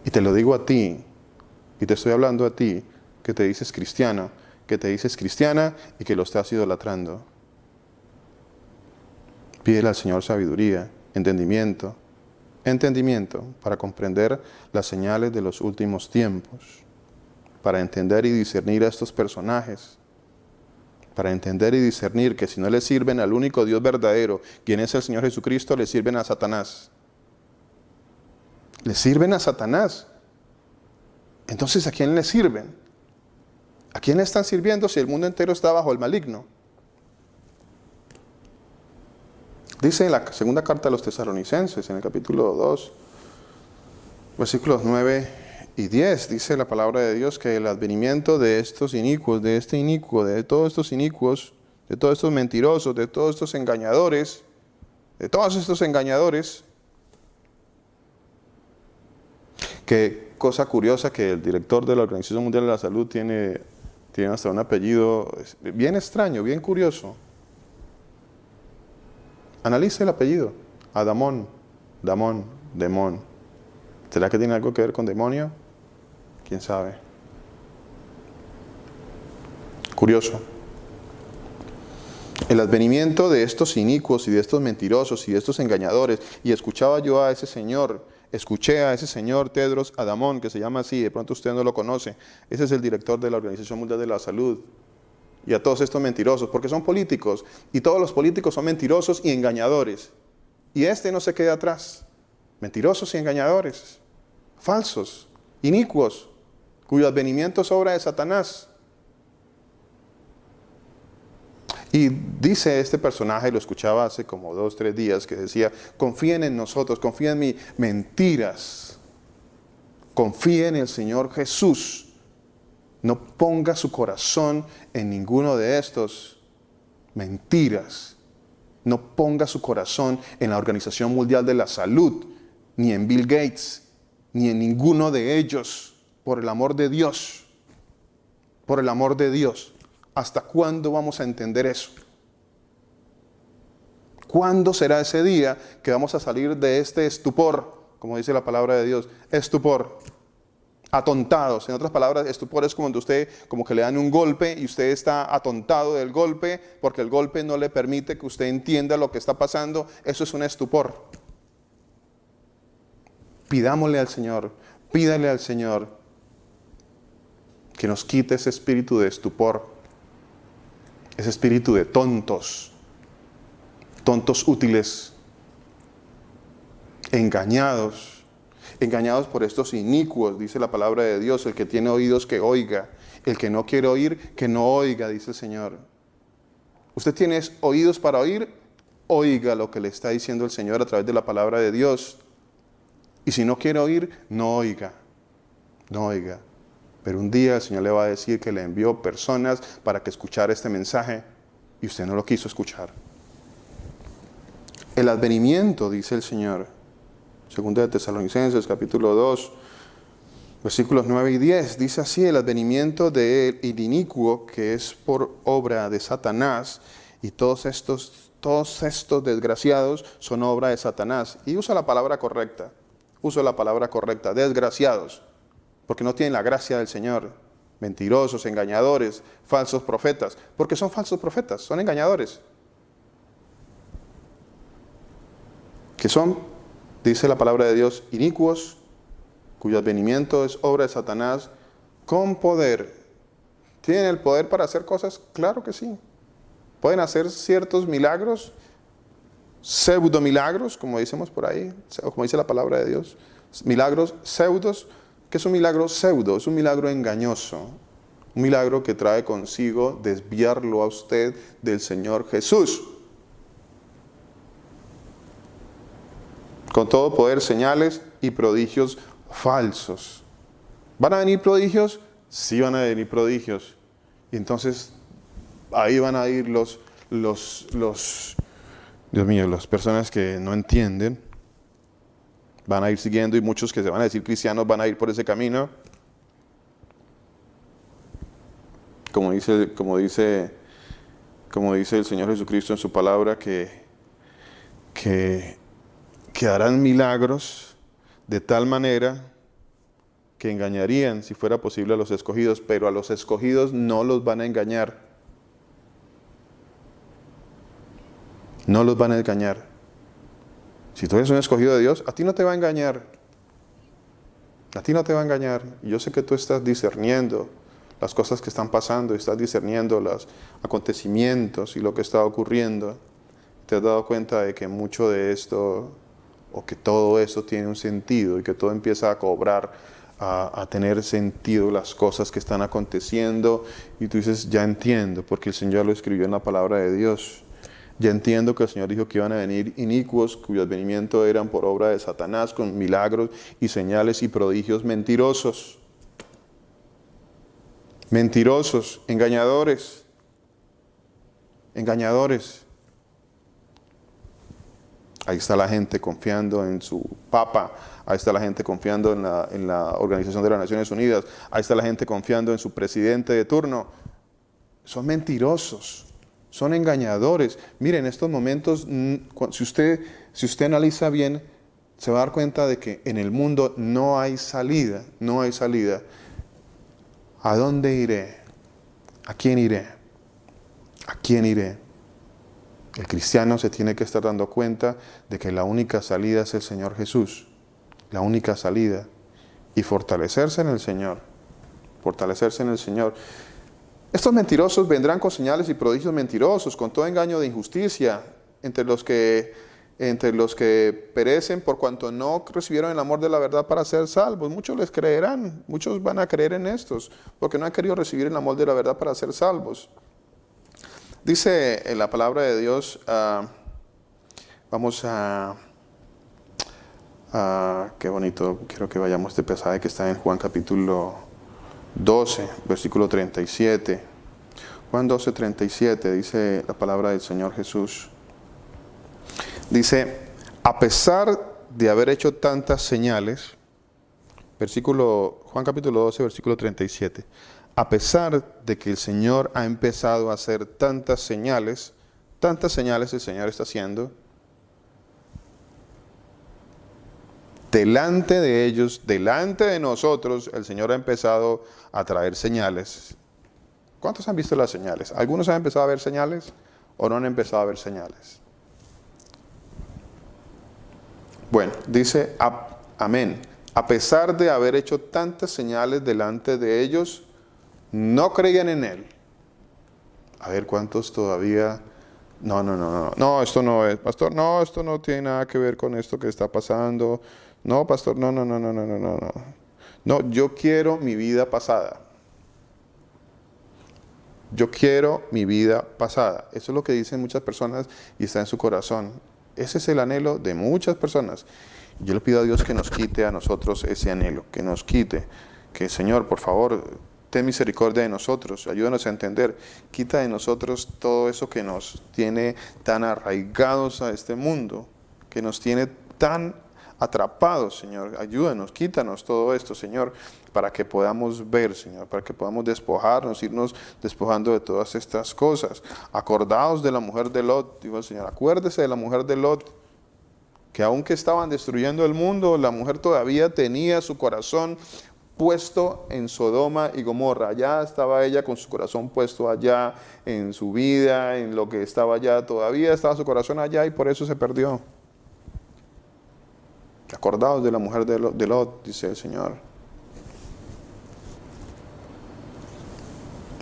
Y te lo digo a ti, y te estoy hablando a ti, que te dices cristiana y que lo estás idolatrando. Pídele al Señor sabiduría, entendimiento para comprender las señales de los últimos tiempos, para entender y discernir a estos personajes, para entender y discernir que si no le sirven al único Dios verdadero, quien es el Señor Jesucristo, le sirven a Satanás. Le sirven a Satanás. Entonces, ¿a quién le sirven? ¿A quién le están sirviendo si el mundo entero está bajo el maligno? Dice en la segunda carta a los Tesalonicenses, en el capítulo 2, versículos 9 y 10, dice la palabra de Dios que el advenimiento de estos inicuos, de todos estos inicuos, de todos estos mentirosos, de todos estos engañadores, qué cosa curiosa que el director de la Organización Mundial de la Salud tiene hasta un apellido bien extraño, bien curioso. Analice el apellido. Adamón, Demón. ¿Será que tiene algo que ver con demonio? ¿Quién sabe? Curioso. El advenimiento de estos inicuos y de estos mentirosos y de estos engañadores. Y escuché a ese señor Tedros Adamón, que se llama así, de pronto usted no lo conoce. Ese es el director de la Organización Mundial de la Salud. Y a todos estos mentirosos, porque son políticos, y todos los políticos son mentirosos y engañadores. Y este no se queda atrás. Mentirosos y engañadores, falsos, inicuos, cuyo advenimiento es obra de Satanás. Y dice este personaje, lo escuchaba hace como 2 o 3 días, que decía, confíen en nosotros, confíen en mí. Mentiras. Confíen en el Señor Jesús. No ponga su corazón en ninguno de estos. Mentiras. No ponga su corazón en la Organización Mundial de la Salud, ni en Bill Gates, ni en ninguno de ellos. Por el amor de Dios. Por el amor de Dios. ¿Hasta cuándo vamos a entender eso? ¿Cuándo será ese día que vamos a salir de este estupor? Como dice la palabra de Dios, estupor. atontados. En otras palabras, estupor es cuando usted como que le dan un golpe y usted está atontado del golpe porque el golpe no le permite que usted entienda lo que está pasando. Eso es un estupor. Pidámosle al Señor, pídale al Señor que nos quite ese espíritu de estupor, ese espíritu de tontos útiles, engañados por estos inicuos, dice la palabra de Dios. El que tiene oídos que oiga, el que no quiere oír, que no oiga, dice el Señor. Usted tiene oídos para oír, oiga lo que le está diciendo el Señor a través de la palabra de Dios. Y si no quiere oír, no oiga. Pero un día el Señor le va a decir que le envió personas para que escuchara este mensaje y usted no lo quiso escuchar. El advenimiento, dice el Señor, 2 de Tesalonicenses, capítulo 2, versículos 9 y 10, dice así: el advenimiento del inicuo, que es por obra de Satanás, y todos estos desgraciados son obra de Satanás. Y usa la palabra correcta, desgraciados, porque no tienen la gracia del Señor. Mentirosos, engañadores, falsos profetas, porque son falsos profetas, son engañadores. Que son, dice la palabra de Dios, inicuos, cuyo advenimiento es obra de Satanás, con poder. ¿Tienen el poder para hacer cosas? Claro que sí. Pueden hacer ciertos milagros, pseudomilagros, como decimos por ahí, como dice la palabra de Dios. Milagros pseudos. ¿Qué es un milagro pseudo? Es un milagro engañoso. Un milagro que trae consigo desviarlo a usted del Señor Jesús. Con todo poder, señales y prodigios falsos. ¿Van a venir prodigios? Sí van a venir prodigios. Y entonces ahí van a ir Dios mío, las personas que no entienden, van a ir siguiendo, y muchos que se van a decir cristianos van a ir por ese camino. Como dice el Señor Jesucristo en su palabra, que harán milagros de tal manera que engañarían, si fuera posible, a los escogidos, pero a los escogidos no los van a engañar. No los van a engañar. Si tú eres un escogido de Dios, a ti no te va a engañar. A ti no te va a engañar. Y yo sé que tú estás discerniendo las cosas que están pasando, estás discerniendo los acontecimientos y lo que está ocurriendo. Te has dado cuenta de que mucho de esto, o que todo esto tiene un sentido, y que todo empieza a cobrar, a tener sentido las cosas que están aconteciendo, y tú dices, ya entiendo, porque el Señor lo escribió en la palabra de Dios. Ya entiendo que el Señor dijo que iban a venir inicuos, cuyo advenimiento eran por obra de Satanás, con milagros y señales y prodigios mentirosos. Mentirosos, engañadores. Ahí está la gente confiando en su papa, ahí está la gente confiando en la Organización de las Naciones Unidas, ahí está la gente confiando en su presidente de turno. Son mentirosos, son engañadores. Miren, en estos momentos, si usted analiza bien, se va a dar cuenta de que en el mundo no hay salida. ¿A dónde iré? ¿A quién iré? El cristiano se tiene que estar dando cuenta de que la única salida es el Señor Jesús. La única salida. Y fortalecerse en el Señor. Estos mentirosos vendrán con señales y prodigios mentirosos, con todo engaño de injusticia, entre los que perecen por cuanto no recibieron el amor de la verdad para ser salvos. Muchos les creerán, muchos van a creer en estos, porque no han querido recibir el amor de la verdad para ser salvos. Dice en la palabra de Dios, qué bonito, quiero que vayamos a este pasaje que está en Juan capítulo 12, versículo 37. Juan 12, 37, dice la palabra del Señor Jesús. Dice, a pesar de haber hecho tantas señales, Juan capítulo 12, versículo 37, a pesar de que el Señor ha empezado a hacer tantas señales el Señor está haciendo, delante de ellos, delante de nosotros, el Señor ha empezado a traer señales. ¿Cuántos han visto las señales? ¿Algunos han empezado a ver señales o no han empezado a ver señales? Bueno, dice amén. A pesar de haber hecho tantas señales delante de ellos, no creían en Él. A ver, ¿cuántos todavía? No, esto no es, pastor, no, esto no tiene nada que ver con esto que está pasando. No, pastor, no. No, yo quiero mi vida pasada. Yo quiero mi vida pasada. Eso es lo que dicen muchas personas y está en su corazón. Ese es el anhelo de muchas personas. Yo le pido a Dios que nos quite a nosotros ese anhelo, que nos quite. Que Señor, por favor, ten misericordia de nosotros, ayúdanos a entender. Quita de nosotros todo eso que nos tiene tan arraigados a este mundo, que nos tiene tan atrapados, Señor. Ayúdanos, quítanos todo esto, Señor, para que podamos ver, Señor, para que podamos despojarnos, irnos despojando de todas estas cosas. Acordaos de la mujer de Lot, dijo el Señor, acuérdese de la mujer de Lot, que aunque estaban destruyendo el mundo, la mujer todavía tenía su corazón puesto en Sodoma y Gomorra. Allá estaba ella con su corazón puesto allá, en su vida, en lo que estaba allá. Todavía estaba su corazón allá y por eso se perdió. Acordaos de la mujer de Lot, dice el Señor.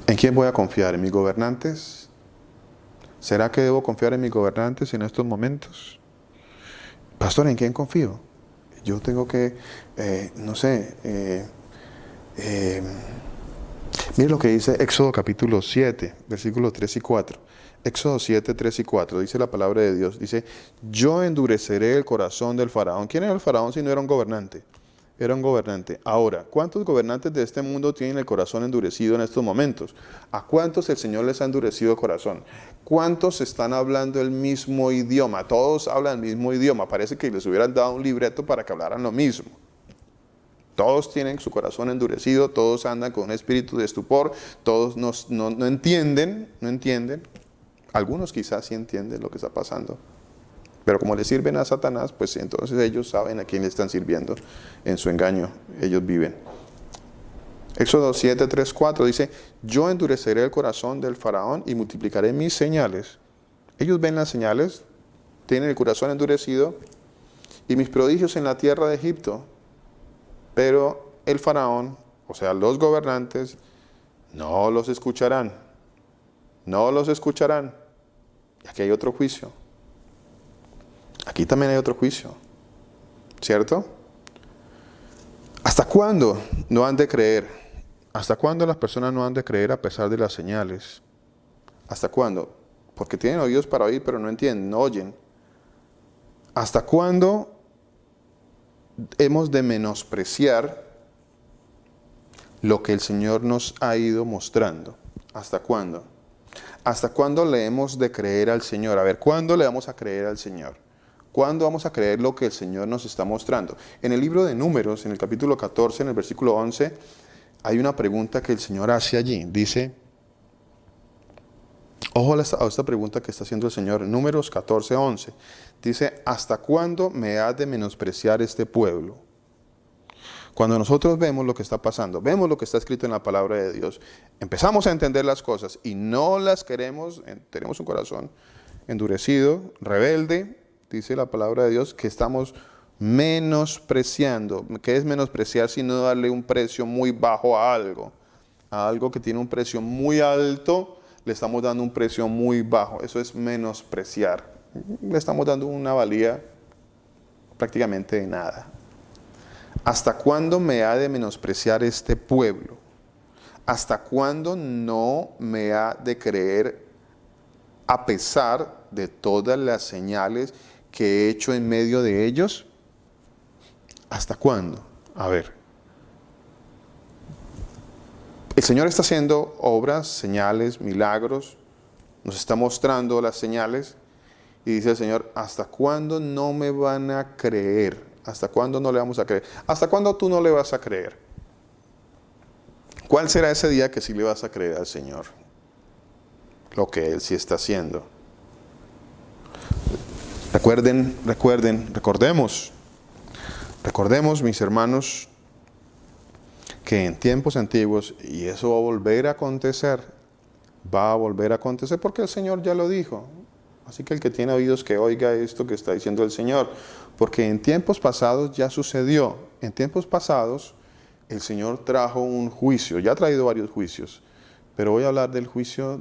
¿En quién voy a confiar? ¿En mis gobernantes? ¿Será que debo confiar en mis gobernantes en estos momentos? Pastor, ¿en quién confío? Yo tengo que, mire lo que dice Éxodo capítulo 7, versículos 3 y 4. Éxodo 7, 3 y 4, dice la palabra de Dios. Dice, yo endureceré el corazón del faraón. ¿Quién era el faraón si no era un gobernante? Era un gobernante. Ahora, ¿cuántos gobernantes de este mundo tienen el corazón endurecido en estos momentos? ¿A cuántos el Señor les ha endurecido el corazón? ¿Cuántos están hablando el mismo idioma? Todos hablan el mismo idioma. Parece que les hubieran dado un libreto para que hablaran lo mismo. Todos tienen su corazón endurecido, todos andan con un espíritu de estupor, todos no entienden. Algunos quizás sí entienden lo que está pasando. Pero como le sirven a Satanás, pues entonces ellos saben a quién le están sirviendo. En su engaño ellos viven. Éxodo 7, 3, 4 dice, yo endureceré el corazón del faraón y multiplicaré mis señales. Ellos ven las señales, tienen el corazón endurecido, y mis prodigios en la tierra de Egipto. Pero el faraón, o sea, los gobernantes, no los escucharán. No los escucharán. Y aquí hay otro juicio. Aquí también hay otro juicio. ¿Cierto? ¿Hasta cuándo no han de creer? ¿Hasta cuándo las personas no han de creer a pesar de las señales? ¿Hasta cuándo? Porque tienen oídos para oír, pero no entienden, no oyen. ¿Hasta cuándo hemos de menospreciar lo que el Señor nos ha ido mostrando? ¿Hasta cuándo? ¿Hasta cuándo le hemos de creer al Señor? A ver, ¿cuándo le vamos a creer al Señor? ¿Cuándo vamos a creer lo que el Señor nos está mostrando? En el libro de Números, en el capítulo 14, en el versículo 11, hay una pregunta que el Señor hace allí. Dice, ojo a esta pregunta que está haciendo el Señor. Números 14, 11. Dice, ¿hasta cuándo me ha de menospreciar este pueblo? Cuando nosotros vemos lo que está pasando, vemos lo que está escrito en la palabra de Dios, empezamos a entender las cosas y no las queremos, tenemos un corazón endurecido, rebelde, dice la palabra de Dios, que estamos menospreciando. ¿Qué es menospreciar sino darle un precio muy bajo a algo? A algo que tiene un precio muy alto, le estamos dando un precio muy bajo. Eso es menospreciar. Le estamos dando una valía prácticamente de nada. ¿Hasta cuándo me ha de menospreciar este pueblo? ¿Hasta cuándo no me ha de creer a pesar de todas las señales que he hecho en medio de ellos? ¿Hasta cuándo? A ver. El Señor está haciendo obras, señales, milagros, nos está mostrando las señales y dice el Señor, ¿hasta cuándo no me van a creer? ¿Hasta cuándo no le vamos a creer? ¿Hasta cuándo tú no le vas a creer? ¿Cuál será ese día que sí le vas a creer al Señor? Lo que Él sí está haciendo. Recordemos Recordemos, mis hermanos, que en tiempos antiguos, y eso va a volver a acontecer porque el Señor ya lo dijo. Así que el que tiene oídos que oiga esto que está diciendo el Señor, porque en tiempos pasados ya sucedió. En tiempos pasados el Señor trajo un juicio, ya ha traído varios juicios, pero voy a hablar del juicio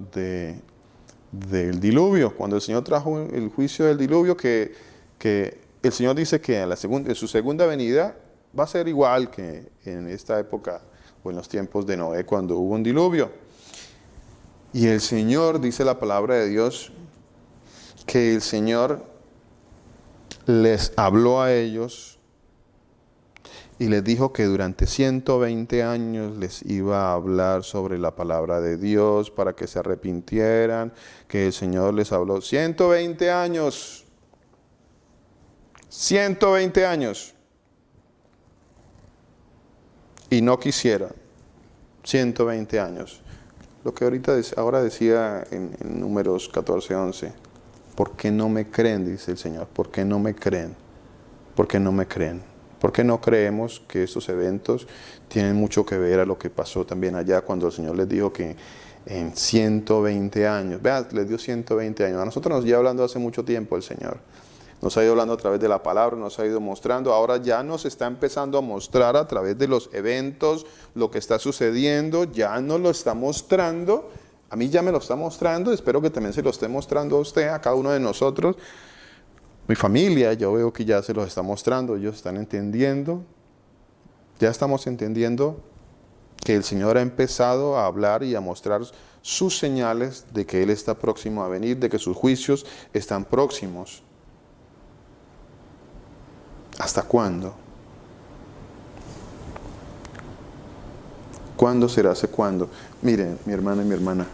del diluvio. Cuando el Señor trajo el juicio del diluvio, que el Señor dice que en su segunda venida va a ser igual que en esta época o en los tiempos de Noé cuando hubo un diluvio. Y el Señor, dice la palabra de Dios, que el Señor les habló a ellos y les dijo que durante 120 años les iba a hablar sobre la palabra de Dios para que se arrepintieran, que el Señor les habló 120 años. 120 años. Y no quisieron. 120 años. Lo que ahora decía en Números 14:11. ¿Por qué no me creen? Dice el Señor. ¿Por qué no me creen? ¿Por qué no me creen? ¿Por qué no creemos que estos eventos tienen mucho que ver a lo que pasó también allá cuando el Señor les dijo que en 120 años, vean, les dio 120 años. A nosotros nos lleva hablando hace mucho tiempo el Señor. Nos ha ido hablando a través de la palabra, nos ha ido mostrando. Ahora ya nos está empezando a mostrar a través de los eventos lo que está sucediendo. Ya nos lo está mostrando. A mí ya me lo está mostrando. Espero que también se lo esté mostrando a usted, a cada uno de nosotros. Mi familia, yo veo que ya se los está mostrando. Ellos están entendiendo. Ya estamos entendiendo que el Señor ha empezado a hablar y a mostrar sus señales de que Él está próximo a venir, de que sus juicios están próximos. ¿Hasta cuándo? ¿Cuándo será? ¿Hace cuándo? Miren, mi hermana y mi hermana,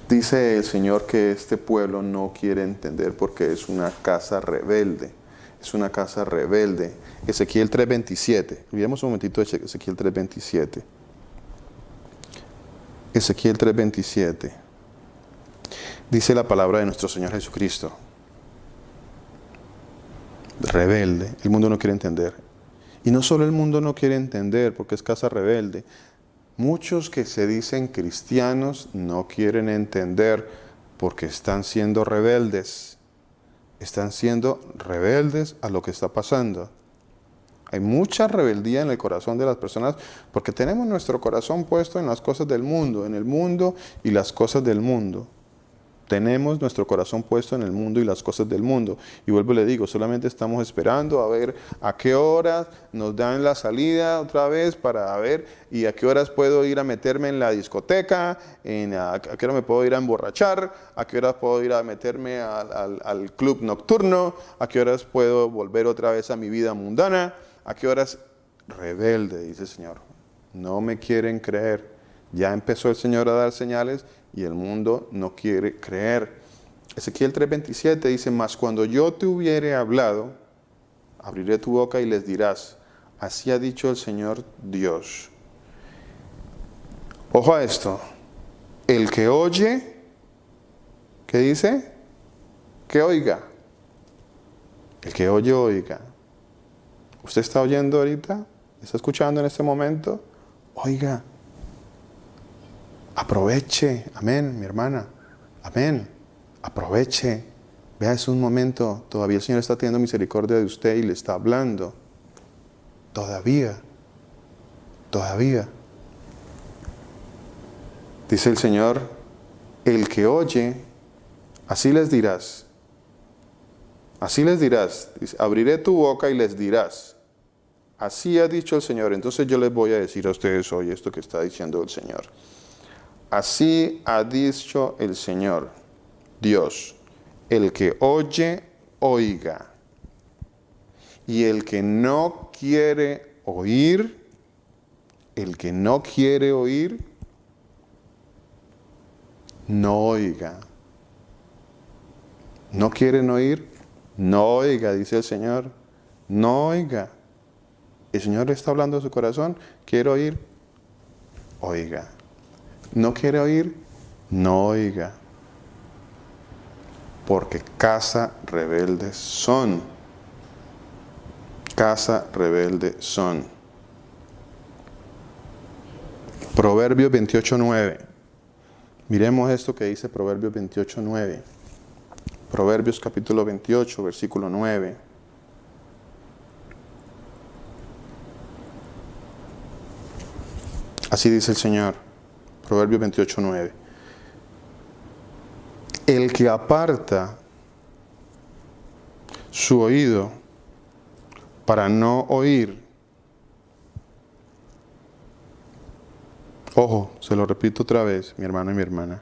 dice el Señor que este pueblo no quiere entender porque es una casa rebelde. Es una casa rebelde. Ezequiel 3:27. Olvidemos un momentito de Ezequiel 3:27. Ezequiel 3:27. Dice la palabra de nuestro Señor Jesucristo. Rebelde. El mundo no quiere entender. Y no solo el mundo no quiere entender porque es casa rebelde. Muchos que se dicen cristianos no quieren entender porque están siendo rebeldes. Están siendo rebeldes a lo que está pasando. Hay mucha rebeldía en el corazón de las personas porque tenemos nuestro corazón puesto en las cosas del mundo, en el mundo y las cosas del mundo. Tenemos nuestro corazón puesto en el mundo y las cosas del mundo. Y vuelvo y le digo, solamente estamos esperando a ver a qué horas nos dan la salida otra vez para ver y a qué horas puedo ir a meterme en la discoteca, a qué hora me puedo ir a emborrachar, a qué horas puedo ir a meterme al club nocturno, a qué horas puedo volver otra vez a mi vida mundana, a qué horas. Rebelde, dice el Señor. No me quieren creer. Ya empezó el Señor a dar señales y el mundo no quiere creer. Ezequiel 3:27 dice, mas cuando yo te hubiere hablado, abriré tu boca y les dirás, así ha dicho el Señor Dios. Ojo a esto, el que oye, ¿qué dice? Que oiga. El que oye, oiga. ¿Usted está oyendo ahorita? ¿Está escuchando en este momento? Oiga. Aproveche, amén, mi hermana, amén, aproveche, vea, es un momento, todavía el Señor está teniendo misericordia de usted y le está hablando, todavía, dice el Señor, el que oye, así les dirás, dice, abriré tu boca y les dirás, así ha dicho el Señor. Entonces yo les voy a decir a ustedes hoy esto que está diciendo el Señor. Así ha dicho el Señor, Dios, el que oye, oiga. Y el que no quiere oír, no oiga. ¿No quieren oír? No oiga, dice el Señor. No oiga. El Señor está hablando a su corazón. ¿Quiere oír? Oiga. ¿No quiere oír? No oiga. Porque casa rebeldes son. casa rebelde son. Proverbios 28:9. Miremos esto que dice Proverbios 28:9. Proverbios capítulo 28, versículo 9. Así dice el Señor. Proverbios 28:9. El que aparta su oído para no oír. Ojo, se lo repito otra vez, mi hermano y mi hermana.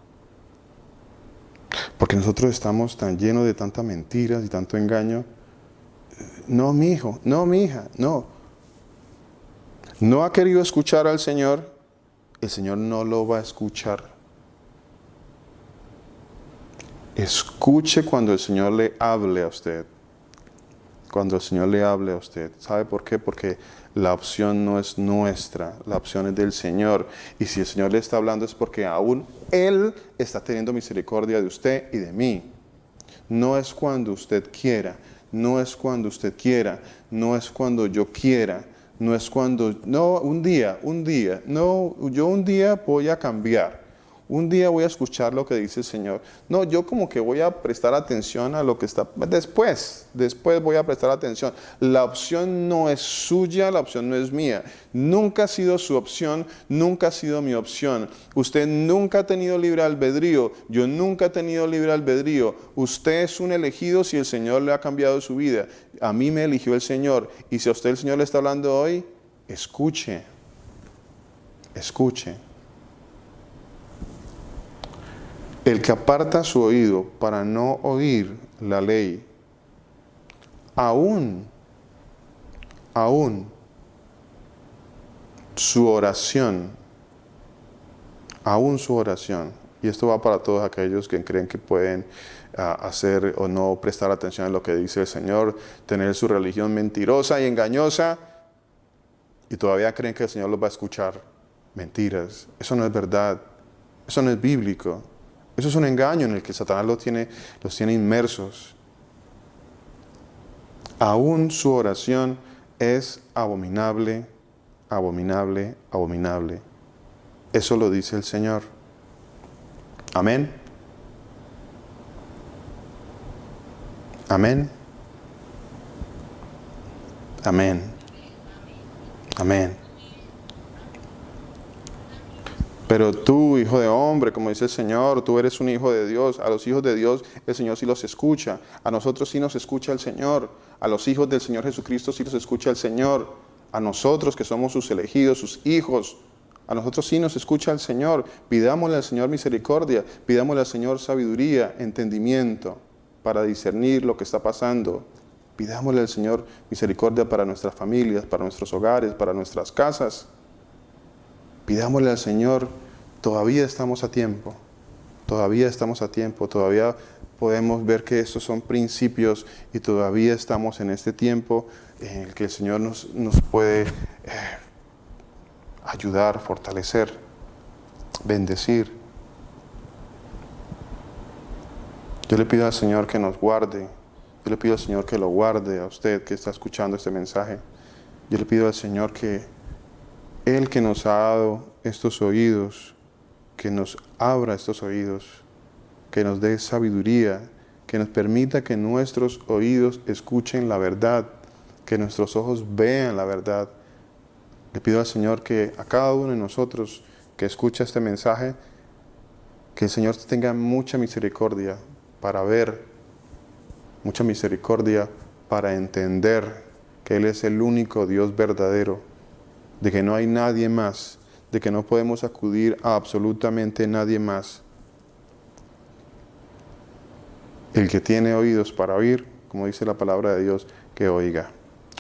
Porque nosotros estamos tan llenos de tantas mentiras y tanto engaño. No, mi hijo, no, mi hija, no. No ha querido escuchar al Señor, el Señor no lo va a escuchar. Escuche cuando el Señor le hable a usted. Cuando el Señor le hable a usted. ¿Sabe por qué? Porque la opción no es nuestra, la opción es del Señor. Y si el Señor le está hablando es porque aún Él está teniendo misericordia de usted y de mí. No es cuando usted quiera, no es cuando usted quiera, no es cuando yo quiera, no es cuando, no, un día, no, yo un día voy a cambiar. Un día voy a escuchar lo que dice el Señor. No, yo como que voy a prestar atención a lo que está. Después voy a prestar atención. La opción no es suya, la opción no es mía. Nunca ha sido su opción, nunca ha sido mi opción. Usted nunca ha tenido libre albedrío. Yo nunca he tenido libre albedrío. Usted es un elegido si el Señor le ha cambiado su vida. A mí me eligió el Señor. Y si a usted el Señor le está hablando hoy, escuche. Escuche. El que aparta su oído para no oír la ley, aún su oración, y esto va para todos aquellos que creen que pueden hacer o no prestar atención a lo que dice el Señor, tener su religión mentirosa y engañosa, y todavía creen que el Señor los va a escuchar. Mentiras, eso no es verdad, eso no es bíblico. Eso es un engaño en el que Satanás los tiene inmersos. Aún su oración es abominable, abominable, abominable. Eso lo dice el Señor. Amén. Amén. Amén. Amén. Pero tú, hijo de hombre, como dice el Señor, tú eres un hijo de Dios. A los hijos de Dios el Señor sí los escucha. A nosotros sí nos escucha el Señor. A los hijos del Señor Jesucristo sí los escucha el Señor. A nosotros que somos sus elegidos, sus hijos, a nosotros sí nos escucha el Señor. Pidámosle al Señor misericordia, pidámosle al Señor sabiduría, entendimiento para discernir lo que está pasando. Pidámosle al Señor misericordia para nuestras familias, para nuestros hogares, para nuestras casas. Pidámosle al Señor, todavía estamos a tiempo, todavía podemos ver que estos son principios y todavía estamos en este tiempo en el que el Señor nos puede ayudar, fortalecer, bendecir. Yo le pido al Señor que nos guarde, yo le pido al Señor que lo guarde a usted que está escuchando este mensaje. Yo le pido al Señor que Él que nos ha dado estos oídos, que nos abra estos oídos, que nos dé sabiduría, que nos permita que nuestros oídos escuchen la verdad, que nuestros ojos vean la verdad. Le pido al Señor que a cada uno de nosotros que escucha este mensaje, que el Señor tenga mucha misericordia para ver, mucha misericordia para entender que Él es el único Dios verdadero, de que no hay nadie más, de que no podemos acudir a absolutamente nadie más. El que tiene oídos para oír, como dice la palabra de Dios, que oiga.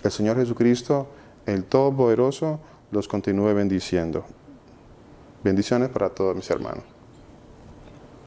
El Señor Jesucristo, el Todopoderoso, los continúe bendiciendo. Bendiciones para todos mis hermanos.